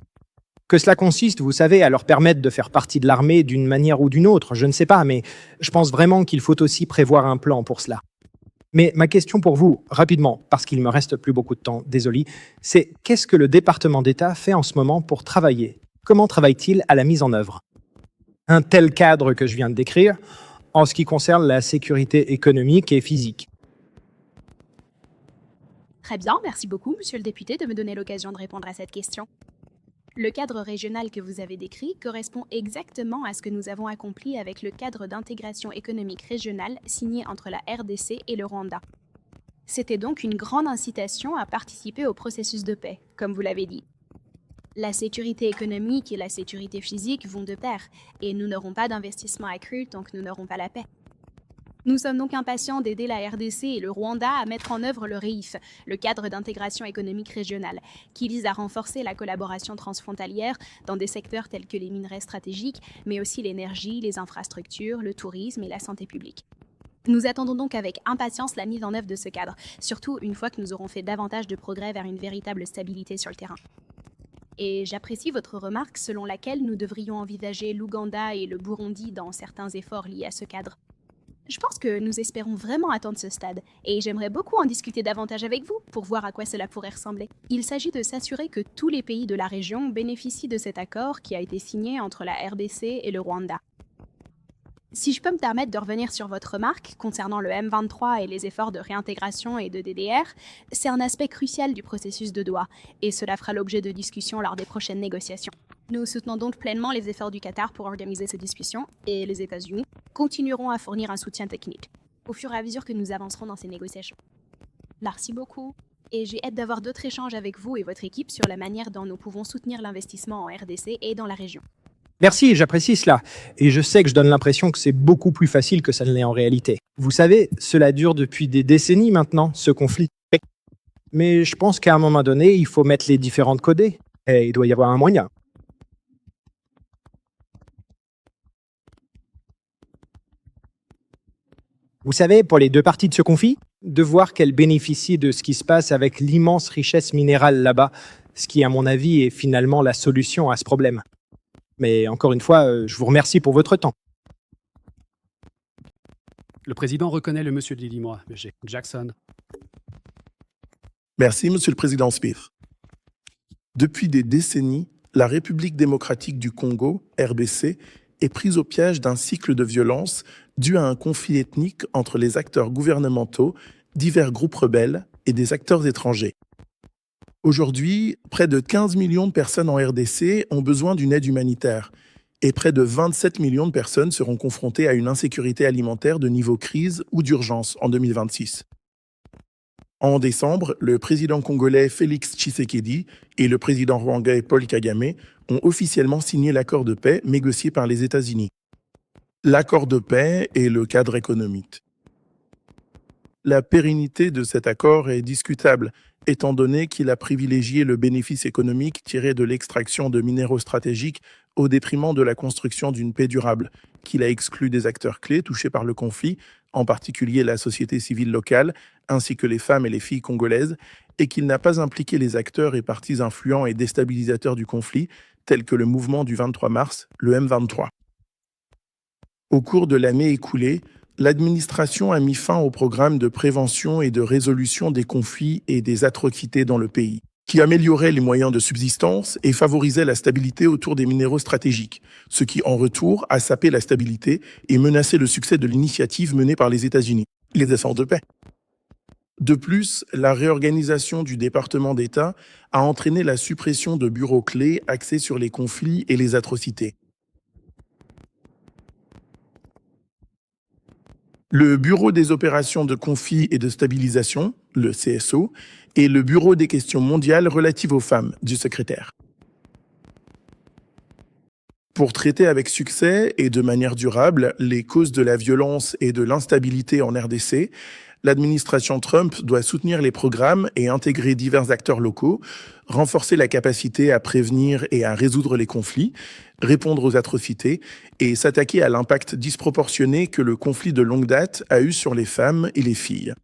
Que cela consiste, vous savez, à leur permettre de faire partie de l'armée d'une manière ou d'une autre, je ne sais pas, mais je pense vraiment qu'il faut aussi prévoir un plan pour cela. Mais ma question pour vous, rapidement, parce qu'il me reste plus beaucoup de temps, désolé, c'est qu'est-ce que le département d'État fait en ce moment pour travailler? Comment travaille-t-il à la mise en œuvre? Un tel cadre que je viens de décrire, en ce qui concerne la sécurité économique et physique. Très bien, merci beaucoup, monsieur le député, de me donner l'occasion de répondre à cette question. Le cadre régional que vous avez décrit correspond exactement à ce que nous avons accompli avec le cadre d'intégration économique régionale signé entre la RDC et le Rwanda. C'était donc une grande incitation à participer au processus de paix, comme vous l'avez dit. La sécurité économique et la sécurité physique vont de pair, et nous n'aurons pas d'investissement accru tant que nous n'aurons pas la paix. Nous sommes donc impatients d'aider la RDC et le Rwanda à mettre en œuvre le REIF, le cadre d'intégration économique régionale, qui vise à renforcer la collaboration transfrontalière dans des secteurs tels que les minerais stratégiques, mais aussi l'énergie, les infrastructures, le tourisme et la santé publique. Nous attendons donc avec impatience la mise en œuvre de ce cadre, surtout une fois que nous aurons fait davantage de progrès vers une véritable stabilité sur le terrain. Et j'apprécie votre remarque selon laquelle nous devrions envisager l'Ouganda et le Burundi dans certains efforts liés à ce cadre. Je pense que nous espérons vraiment atteindre ce stade, et j'aimerais beaucoup en discuter davantage avec vous pour voir à quoi cela pourrait ressembler. Il s'agit de s'assurer que tous les pays de la région bénéficient de cet accord qui a été signé entre la RDC et le Rwanda. Si je peux me permettre de revenir sur votre remarque concernant le M23 et les efforts de réintégration et de DDR, c'est un aspect crucial du processus de Doha, et cela fera l'objet de discussions lors des prochaines négociations. Nous soutenons donc pleinement les efforts du Qatar pour organiser ces discussions, et les États-Unis continueront à fournir un soutien technique, au fur et à mesure que nous avancerons dans ces négociations. Merci beaucoup, et j'ai hâte d'avoir d'autres échanges avec vous et votre équipe sur la manière dont nous pouvons soutenir l'investissement en RDC et dans la région. Merci, j'apprécie cela. Et je sais que je donne l'impression que c'est beaucoup plus facile que ça ne l'est en réalité. Vous savez, cela dure depuis des décennies maintenant, ce conflit. Mais je pense qu'à un moment donné, il faut mettre les différents de côté. Et il doit y avoir un moyen. Vous savez, pour les deux parties de ce conflit, de voir qu'elles bénéficient de ce qui se passe avec l'immense richesse minérale là-bas, ce qui, à mon avis, est finalement la solution à ce problème. Mais encore une fois, je vous remercie pour votre temps. Le président reconnaît le monsieur de l'Illinois, M. Jackson. Merci, Monsieur le Président Smith. Depuis des décennies, la République démocratique du Congo, RDC, est prise au piège d'un cycle de violence dû à un conflit ethnique entre les acteurs gouvernementaux, divers groupes rebelles et des acteurs étrangers. Aujourd'hui, près de 15 millions de personnes en RDC ont besoin d'une aide humanitaire et près de 27 millions de personnes seront confrontées à une insécurité alimentaire de niveau crise ou d'urgence en 2026. En décembre, le président congolais Félix Tshisekedi et le président rwandais Paul Kagame ont officiellement signé l'accord de paix négocié par les États-Unis. L'accord de paix est le cadre économique. La pérennité de cet accord est discutable, étant donné qu'il a privilégié le bénéfice économique tiré de l'extraction de minéraux stratégiques au détriment de la construction d'une paix durable, qu'il a exclu des acteurs clés touchés par le conflit, en particulier la société civile locale, ainsi que les femmes et les filles congolaises, et qu'il n'a pas impliqué les acteurs et partis influents et déstabilisateurs du conflit, tels que le mouvement du 23 mars, le M23. Au cours de l'année écoulée, l'administration a mis fin au programme de prévention et de résolution des conflits et des atrocités dans le pays, qui améliorait les moyens de subsistance et favorisait la stabilité autour des minéraux stratégiques, ce qui, en retour, a sapé la stabilité et menacé le succès de l'initiative menée par les États-Unis, les efforts de paix. De plus, la réorganisation du département d'État a entraîné la suppression de bureaux clés axés sur les conflits et les atrocités. Le Bureau des opérations de conflit et de stabilisation, le CSO, et le Bureau des questions mondiales relatives aux femmes du secrétaire. Pour traiter avec succès et de manière durable les causes de la violence et de l'instabilité en RDC, l'administration Trump doit soutenir les programmes et intégrer divers acteurs locaux, renforcer la capacité à prévenir et à résoudre les conflits, répondre aux atrocités et s'attaquer à l'impact disproportionné que le conflit de longue date a eu sur les femmes et les filles.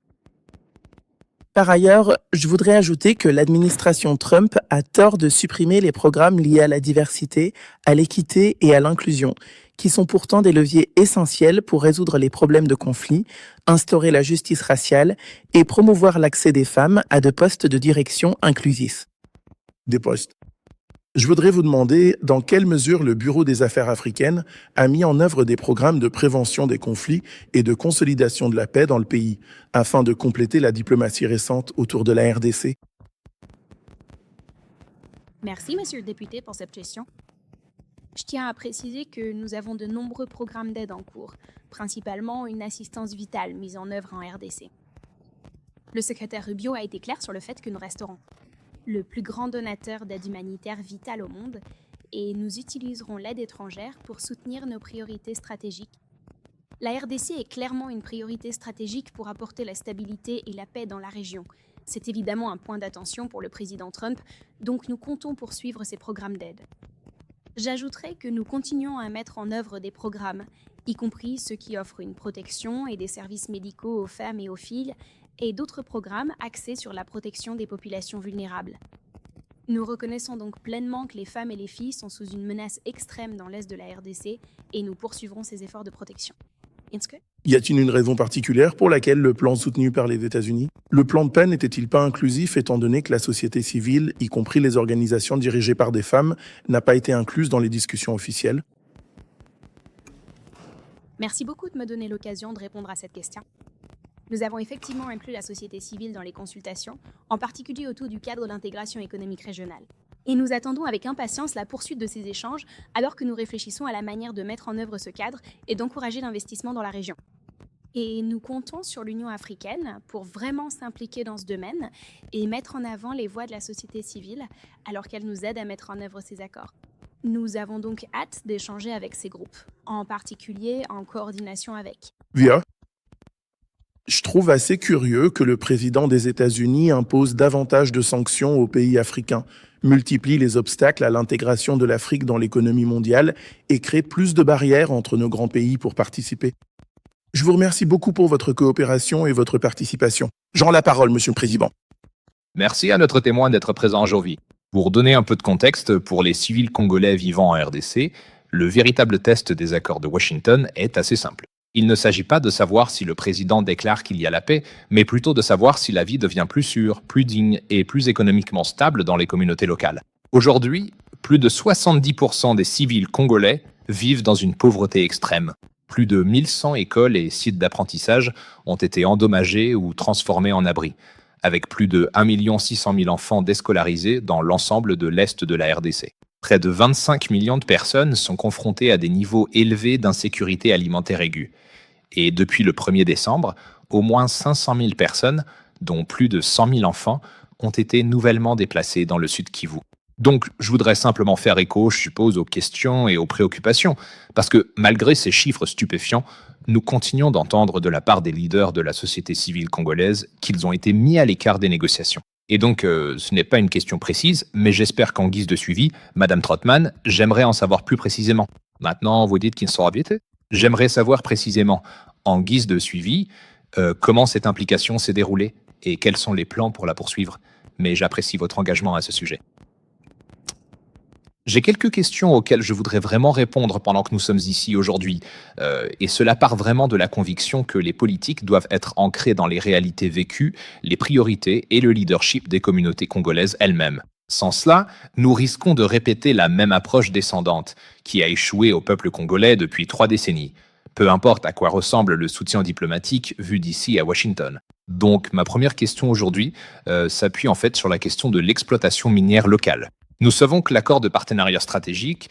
Par ailleurs, je voudrais ajouter que l'administration Trump a tort de supprimer les programmes liés à la diversité, à l'équité et à l'inclusion, qui sont pourtant des leviers essentiels pour résoudre les problèmes de conflit, instaurer la justice raciale et promouvoir l'accès des femmes à de postes de direction inclusifs. Des postes. Je voudrais vous demander dans quelle mesure le Bureau des Affaires africaines a mis en œuvre des programmes de prévention des conflits et de consolidation de la paix dans le pays, afin de compléter la diplomatie récente autour de la RDC. Merci, Monsieur le député, pour cette question. Je tiens à préciser que nous avons de nombreux programmes d'aide en cours, principalement une assistance vitale mise en œuvre en RDC. Le secrétaire Rubio a été clair sur le fait que nous resterons. le plus grand donateur d'aide humanitaire vitale au monde, et nous utiliserons l'aide étrangère pour soutenir nos priorités stratégiques. La RDC est clairement une priorité stratégique pour apporter la stabilité et la paix dans la région. C'est évidemment un point d'attention pour le président Trump, donc nous comptons poursuivre ces programmes d'aide. J'ajouterai que nous continuons à mettre en œuvre des programmes, y compris ceux qui offrent une protection et des services médicaux aux femmes et aux filles, et d'autres programmes axés sur la protection des populations vulnérables. Nous reconnaissons donc pleinement que les femmes et les filles sont sous une menace extrême dans l'est de la RDC et nous poursuivrons ces efforts de protection. Inske ? Y a-t-il une raison particulière pour laquelle le plan soutenu par les États-Unis? Le plan de paix n'était-il pas inclusif étant donné que la société civile, y compris les organisations dirigées par des femmes, n'a pas été incluse dans les discussions officielles? Merci beaucoup de me donner l'occasion de répondre à cette question. Nous avons effectivement inclus la société civile dans les consultations, en particulier autour du cadre d'intégration économique régionale. Et nous attendons avec impatience la poursuite de ces échanges alors que nous réfléchissons à la manière de mettre en œuvre ce cadre et d'encourager l'investissement dans la région. Et nous comptons sur l'Union africaine pour vraiment s'impliquer dans ce domaine et mettre en avant les voix de la société civile alors qu'elle nous aide à mettre en œuvre ces accords. Nous avons donc hâte d'échanger avec ces groupes, en particulier en coordination avec. Via? Je trouve assez curieux que le président des États-Unis impose davantage de sanctions aux pays africains, multiplie les obstacles à l'intégration de l'Afrique dans l'économie mondiale et crée plus de barrières entre nos grands pays pour participer. Je vous remercie beaucoup pour votre coopération et votre participation. J'en la parole, Monsieur le Président. Merci à notre témoin d'être présent aujourd'hui. Pour donner un peu de contexte, pour les civils congolais vivant en RDC, le véritable test des accords de Washington est assez simple. Il ne s'agit pas de savoir si le président déclare qu'il y a la paix, mais plutôt de savoir si la vie devient plus sûre, plus digne et plus économiquement stable dans les communautés locales. Aujourd'hui, plus de 70% des civils congolais vivent dans une pauvreté extrême. Plus de 1100 écoles et sites d'apprentissage ont été endommagés ou transformés en abris, avec plus de 1 600 000 enfants déscolarisés dans l'ensemble de l'Est de la RDC. Près de 25 millions de personnes sont confrontées à des niveaux élevés d'insécurité alimentaire aiguë. Et depuis le 1er décembre, au moins 500 000 personnes, dont plus de 100 000 enfants, ont été nouvellement déplacées dans le sud Kivu. Donc, je voudrais simplement faire écho, je suppose, aux questions et aux préoccupations, parce que malgré ces chiffres stupéfiants, nous continuons d'entendre de la part des leaders de la société civile congolaise qu'ils ont été mis à l'écart des négociations. Et donc, ce n'est pas une question précise, mais j'espère qu'en guise de suivi, Madame Trottmann, j'aimerais en savoir plus précisément. Maintenant, vous dites qu'ils sont rabiétés. J'aimerais savoir précisément, en guise de suivi, comment cette implication s'est déroulée et quels sont les plans pour la poursuivre. Mais j'apprécie votre engagement à ce sujet. J'ai quelques questions auxquelles je voudrais vraiment répondre pendant que nous sommes ici aujourd'hui, et cela part vraiment de la conviction que les politiques doivent être ancrées dans les réalités vécues, les priorités et le leadership des communautés congolaises elles-mêmes. Sans cela, nous risquons de répéter la même approche descendante, qui a échoué au peuple congolais depuis 3 décennies. Peu importe à quoi ressemble le soutien diplomatique vu d'ici à Washington. Donc, ma première question aujourd'hui s'appuie en fait sur la question de l'exploitation minière locale. Nous savons que l'accord de partenariat stratégique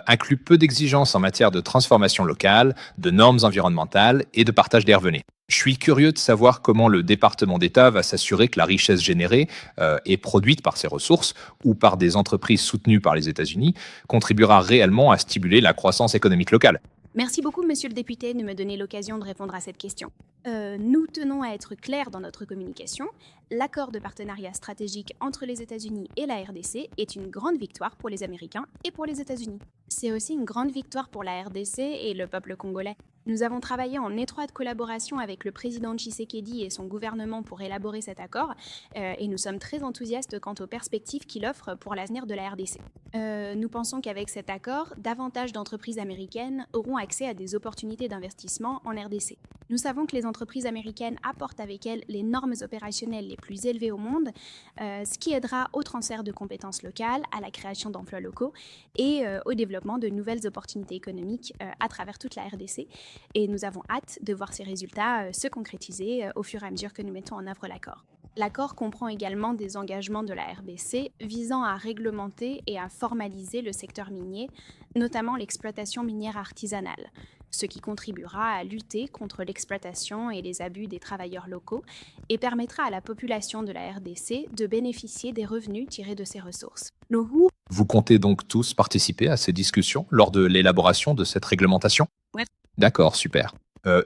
inclut peu d'exigences en matière de transformation locale, de normes environnementales et de partage des revenus. Je suis curieux de savoir comment le département d'État va s'assurer que la richesse générée et produite par ces ressources ou par des entreprises soutenues par les États-Unis contribuera réellement à stimuler la croissance économique locale. Merci beaucoup, monsieur le député, de me donner l'occasion de répondre à cette question. Nous tenons à être clairs dans notre communication. L'accord de partenariat stratégique entre les États-Unis et la RDC est une grande victoire pour les Américains et pour les États-Unis. C'est aussi une grande victoire pour la RDC et le peuple congolais. Nous avons travaillé en étroite collaboration avec le président Tshisekedi et son gouvernement pour élaborer cet accord et nous sommes très enthousiastes quant aux perspectives qu'il offre pour l'avenir de la RDC. Nous pensons qu'avec cet accord, davantage d'entreprises américaines auront accès à des opportunités d'investissement en RDC. Nous savons que les entreprises américaines apportent avec elles les normes opérationnelles les plus élevées au monde, ce qui aidera au transfert de compétences locales, à la création d'emplois locaux et au développement de nouvelles opportunités économiques à travers toute la RDC. Et nous avons hâte de voir ces résultats se concrétiser au fur et à mesure que nous mettons en œuvre l'accord. L'accord comprend également des engagements de la RDC visant à réglementer et à formaliser le secteur minier, notamment l'exploitation minière artisanale. ce qui contribuera à lutter contre l'exploitation et les abus des travailleurs locaux et permettra à la population de la RDC de bénéficier des revenus tirés de ces ressources. Vous comptez donc tous participer à ces discussions lors de l'élaboration de cette réglementation? Ouais. D'accord, super.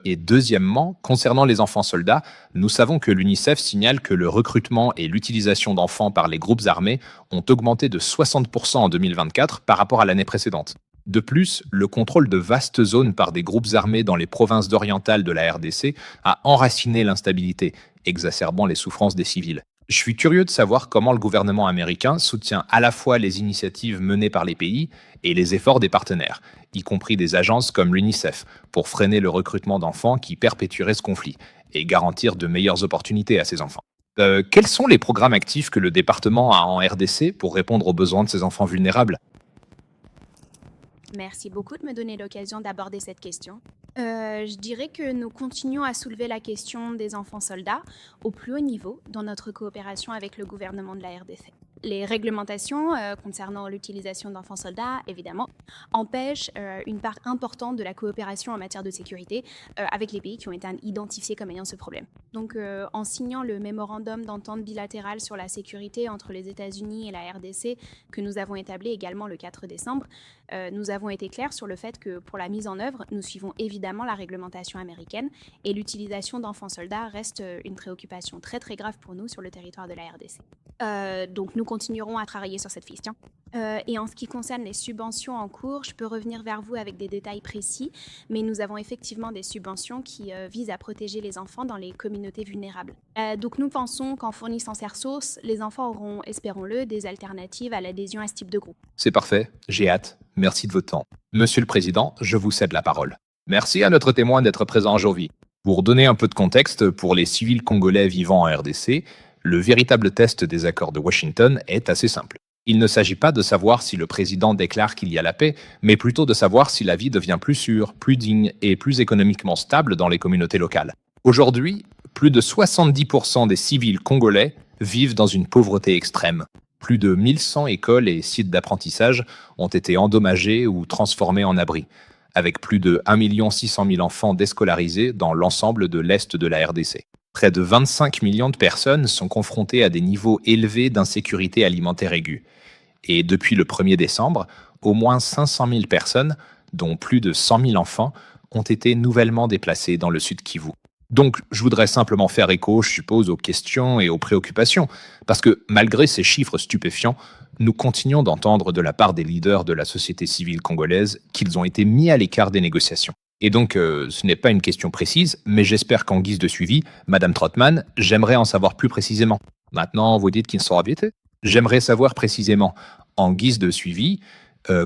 Et deuxièmement, concernant les enfants soldats, nous savons que l'UNICEF signale que le recrutement et l'utilisation d'enfants par les groupes armés ont augmenté de 60% en 2024 par rapport à l'année précédente. De plus, le contrôle de vastes zones par des groupes armés dans les provinces orientales de la RDC a enraciné l'instabilité, exacerbant les souffrances des civils. Je suis curieux de savoir comment le gouvernement américain soutient à la fois les initiatives menées par les pays et les efforts des partenaires, y compris des agences comme l'UNICEF, pour freiner le recrutement d'enfants qui perpétueraient ce conflit et garantir de meilleures opportunités à ces enfants. Quels sont les programmes actifs que le département a en RDC pour répondre aux besoins de ces enfants vulnérables? Merci beaucoup de me donner l'occasion d'aborder cette question. Je dirais que nous continuons à soulever la question des enfants soldats au plus haut niveau dans notre coopération avec le gouvernement de la RDC. Les réglementations concernant l'utilisation d'enfants soldats, évidemment, empêchent une part importante de la coopération en matière de sécurité avec les pays qui ont été identifiés comme ayant ce problème. Donc, en signant le mémorandum d'entente bilatérale sur la sécurité entre les États-Unis et la RDC que nous avons établi également le 4 décembre, nous avons été clairs sur le fait que pour la mise en œuvre, nous suivons évidemment la réglementation américaine et l'utilisation d'enfants soldats reste une préoccupation très très grave pour nous sur le territoire de la RDC. Donc nous continuerons à travailler sur cette question. Et en ce qui concerne les subventions en cours, je peux revenir vers vous avec des détails précis, mais nous avons effectivement des subventions qui visent à protéger les enfants dans les communautés vulnérables. Donc nous pensons qu'en fournissant ces ressources, les enfants auront, espérons-le, des alternatives à l'adhésion à ce type de groupe. C'est parfait, j'ai hâte. Merci de votre temps. Monsieur le Président, je vous cède la parole. Merci à notre témoin d'être présent aujourd'hui. Pour donner un peu de contexte, pour les civils congolais vivant en RDC, le véritable test des accords de Washington est assez simple. Il ne s'agit pas de savoir si le président déclare qu'il y a la paix, mais plutôt de savoir si la vie devient plus sûre, plus digne et plus économiquement stable dans les communautés locales. Aujourd'hui, plus de 70% des civils congolais vivent dans une pauvreté extrême. Plus de 1100 écoles et sites d'apprentissage ont été endommagés ou transformés en abris, avec plus de 1 600 000 enfants déscolarisés dans l'ensemble de l'Est de la RDC. Près de 25 millions de personnes sont confrontées à des niveaux élevés d'insécurité alimentaire aiguë. Et depuis le 1er décembre, au moins 500 000 personnes, dont plus de 100 000 enfants, ont été nouvellement déplacées dans le sud Kivu. Donc, je voudrais simplement faire écho, je suppose, aux questions et aux préoccupations, parce que malgré ces chiffres stupéfiants, nous continuons d'entendre de la part des leaders de la société civile congolaise qu'ils ont été mis à l'écart des négociations. Et donc, ce n'est pas une question précise, mais j'espère qu'en guise de suivi, Madame Trottmann, j'aimerais en savoir plus précisément. Maintenant, vous dites qu'ils sont rabiétés. J'aimerais savoir précisément, en guise de suivi,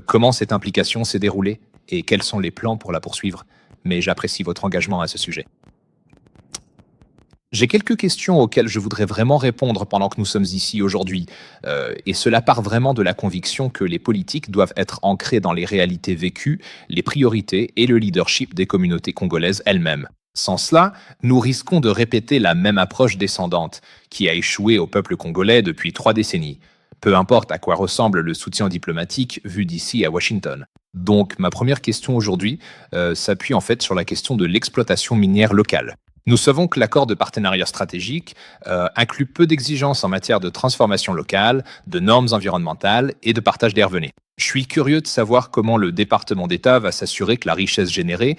comment cette implication s'est déroulée et quels sont les plans pour la poursuivre. Mais j'apprécie votre engagement à ce sujet. J'ai quelques questions auxquelles je voudrais vraiment répondre pendant que nous sommes ici aujourd'hui, et cela part vraiment de la conviction que les politiques doivent être ancrées dans les réalités vécues, les priorités et le leadership des communautés congolaises elles-mêmes. Sans cela, nous risquons de répéter la même approche descendante, qui a échoué au peuple congolais depuis 3 décennies. Peu importe à quoi ressemble le soutien diplomatique vu d'ici à Washington. Donc, ma première question aujourd'hui s'appuie en fait sur la question de l'exploitation minière locale. Nous savons que l'accord de partenariat stratégique inclut peu d'exigences en matière de transformation locale, de normes environnementales et de partage des revenus. Je suis curieux de savoir comment le département d'État va s'assurer que la richesse générée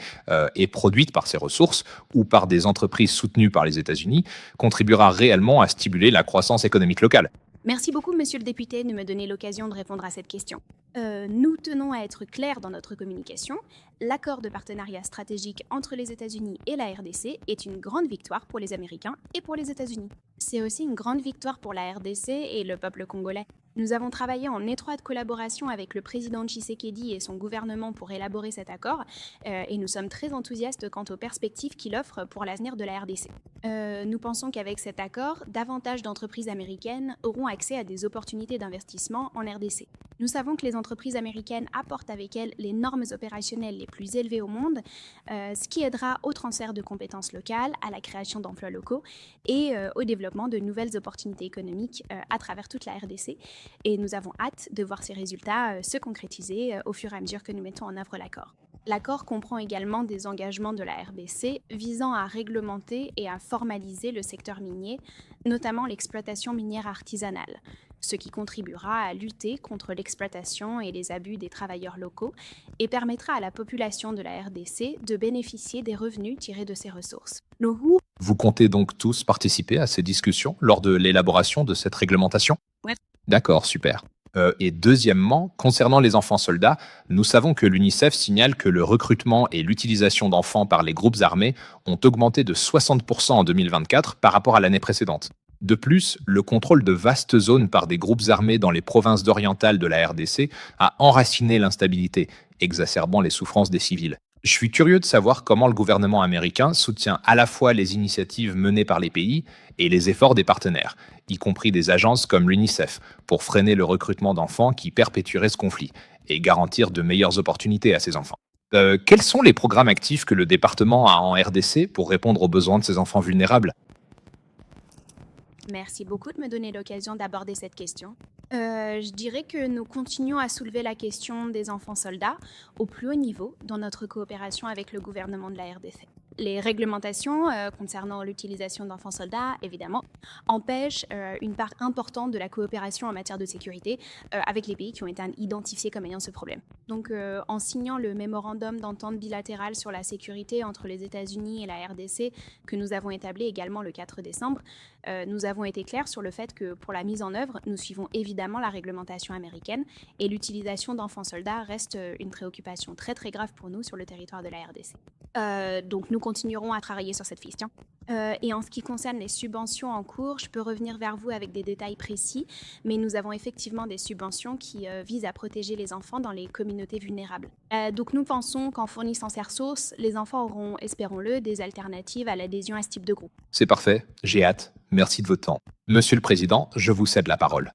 et produite par ces ressources ou par des entreprises soutenues par les États-Unis contribuera réellement à stimuler la croissance économique locale. Merci beaucoup, monsieur le député, de me donner l'occasion de répondre à cette question. Nous tenons à être clairs dans notre communication. L'accord de partenariat stratégique entre les États-Unis et la RDC est une grande victoire pour les Américains et pour les États-Unis. C'est aussi une grande victoire pour la RDC et le peuple congolais. Nous avons travaillé en étroite collaboration avec le président Tshisekedi et son gouvernement pour élaborer cet accord et nous sommes très enthousiastes quant aux perspectives qu'il offre pour l'avenir de la RDC. Nous pensons qu'avec cet accord, davantage d'entreprises américaines auront accès à des opportunités d'investissement en RDC. Nous savons que les entreprises américaines apportent avec elles les normes opérationnelles les plus élevées au monde, ce qui aidera au transfert de compétences locales, à la création d'emplois locaux et au développement de nouvelles opportunités économiques à travers toute la RDC. Et nous avons hâte de voir ces résultats se concrétiser au fur et à mesure que nous mettons en œuvre l'accord. L'accord comprend également des engagements de la RBC visant à réglementer et à formaliser le secteur minier, notamment l'exploitation minière artisanale, ce qui contribuera à lutter contre l'exploitation et les abus des travailleurs locaux et permettra à la population de la RDC de bénéficier des revenus tirés de ces ressources. Vous comptez donc tous participer à ces discussions lors de l'élaboration de cette réglementation? Ouais. D'accord, super. Et deuxièmement, concernant les enfants soldats, nous savons que l'UNICEF signale que le recrutement et l'utilisation d'enfants par les groupes armés ont augmenté de 60% en 2024 par rapport à l'année précédente. De plus, le contrôle de vastes zones par des groupes armés dans les provinces orientales de la RDC a enraciné l'instabilité, exacerbant les souffrances des civils. Je suis curieux de savoir comment le gouvernement américain soutient à la fois les initiatives menées par les pays et les efforts des partenaires, y compris des agences comme l'UNICEF, pour freiner le recrutement d'enfants qui perpétueraient ce conflit et garantir de meilleures opportunités à ces enfants. Quels sont les programmes actifs que le département a en RDC pour répondre aux besoins de ces enfants vulnérables? Merci beaucoup de me donner l'occasion d'aborder cette question. Je dirais que nous continuons à soulever la question des enfants soldats au plus haut niveau dans notre coopération avec le gouvernement de la RDC. Les réglementations concernant l'utilisation d'enfants soldats, évidemment, empêchent une part importante de la coopération en matière de sécurité avec les pays qui ont été identifiés comme ayant ce problème. Donc, en signant le mémorandum d'entente bilatérale sur la sécurité entre les États-Unis et la RDC que nous avons établi également le 4 décembre, nous avons été clairs sur le fait que pour la mise en œuvre, nous suivons évidemment la réglementation américaine et l'utilisation d'enfants soldats reste une préoccupation très très grave pour nous sur le territoire de la RDC. Donc nous continuerons à travailler sur cette question. Et en ce qui concerne les subventions en cours, je peux revenir vers vous avec des détails précis, mais nous avons effectivement des subventions qui visent à protéger les enfants dans les communautés vulnérables. Donc nous pensons qu'en fournissant ces ressources, les enfants auront, espérons-le, des alternatives à l'adhésion à ce type de groupe. C'est parfait, j'ai hâte. Merci de votre temps. Monsieur le Président, je vous cède la parole.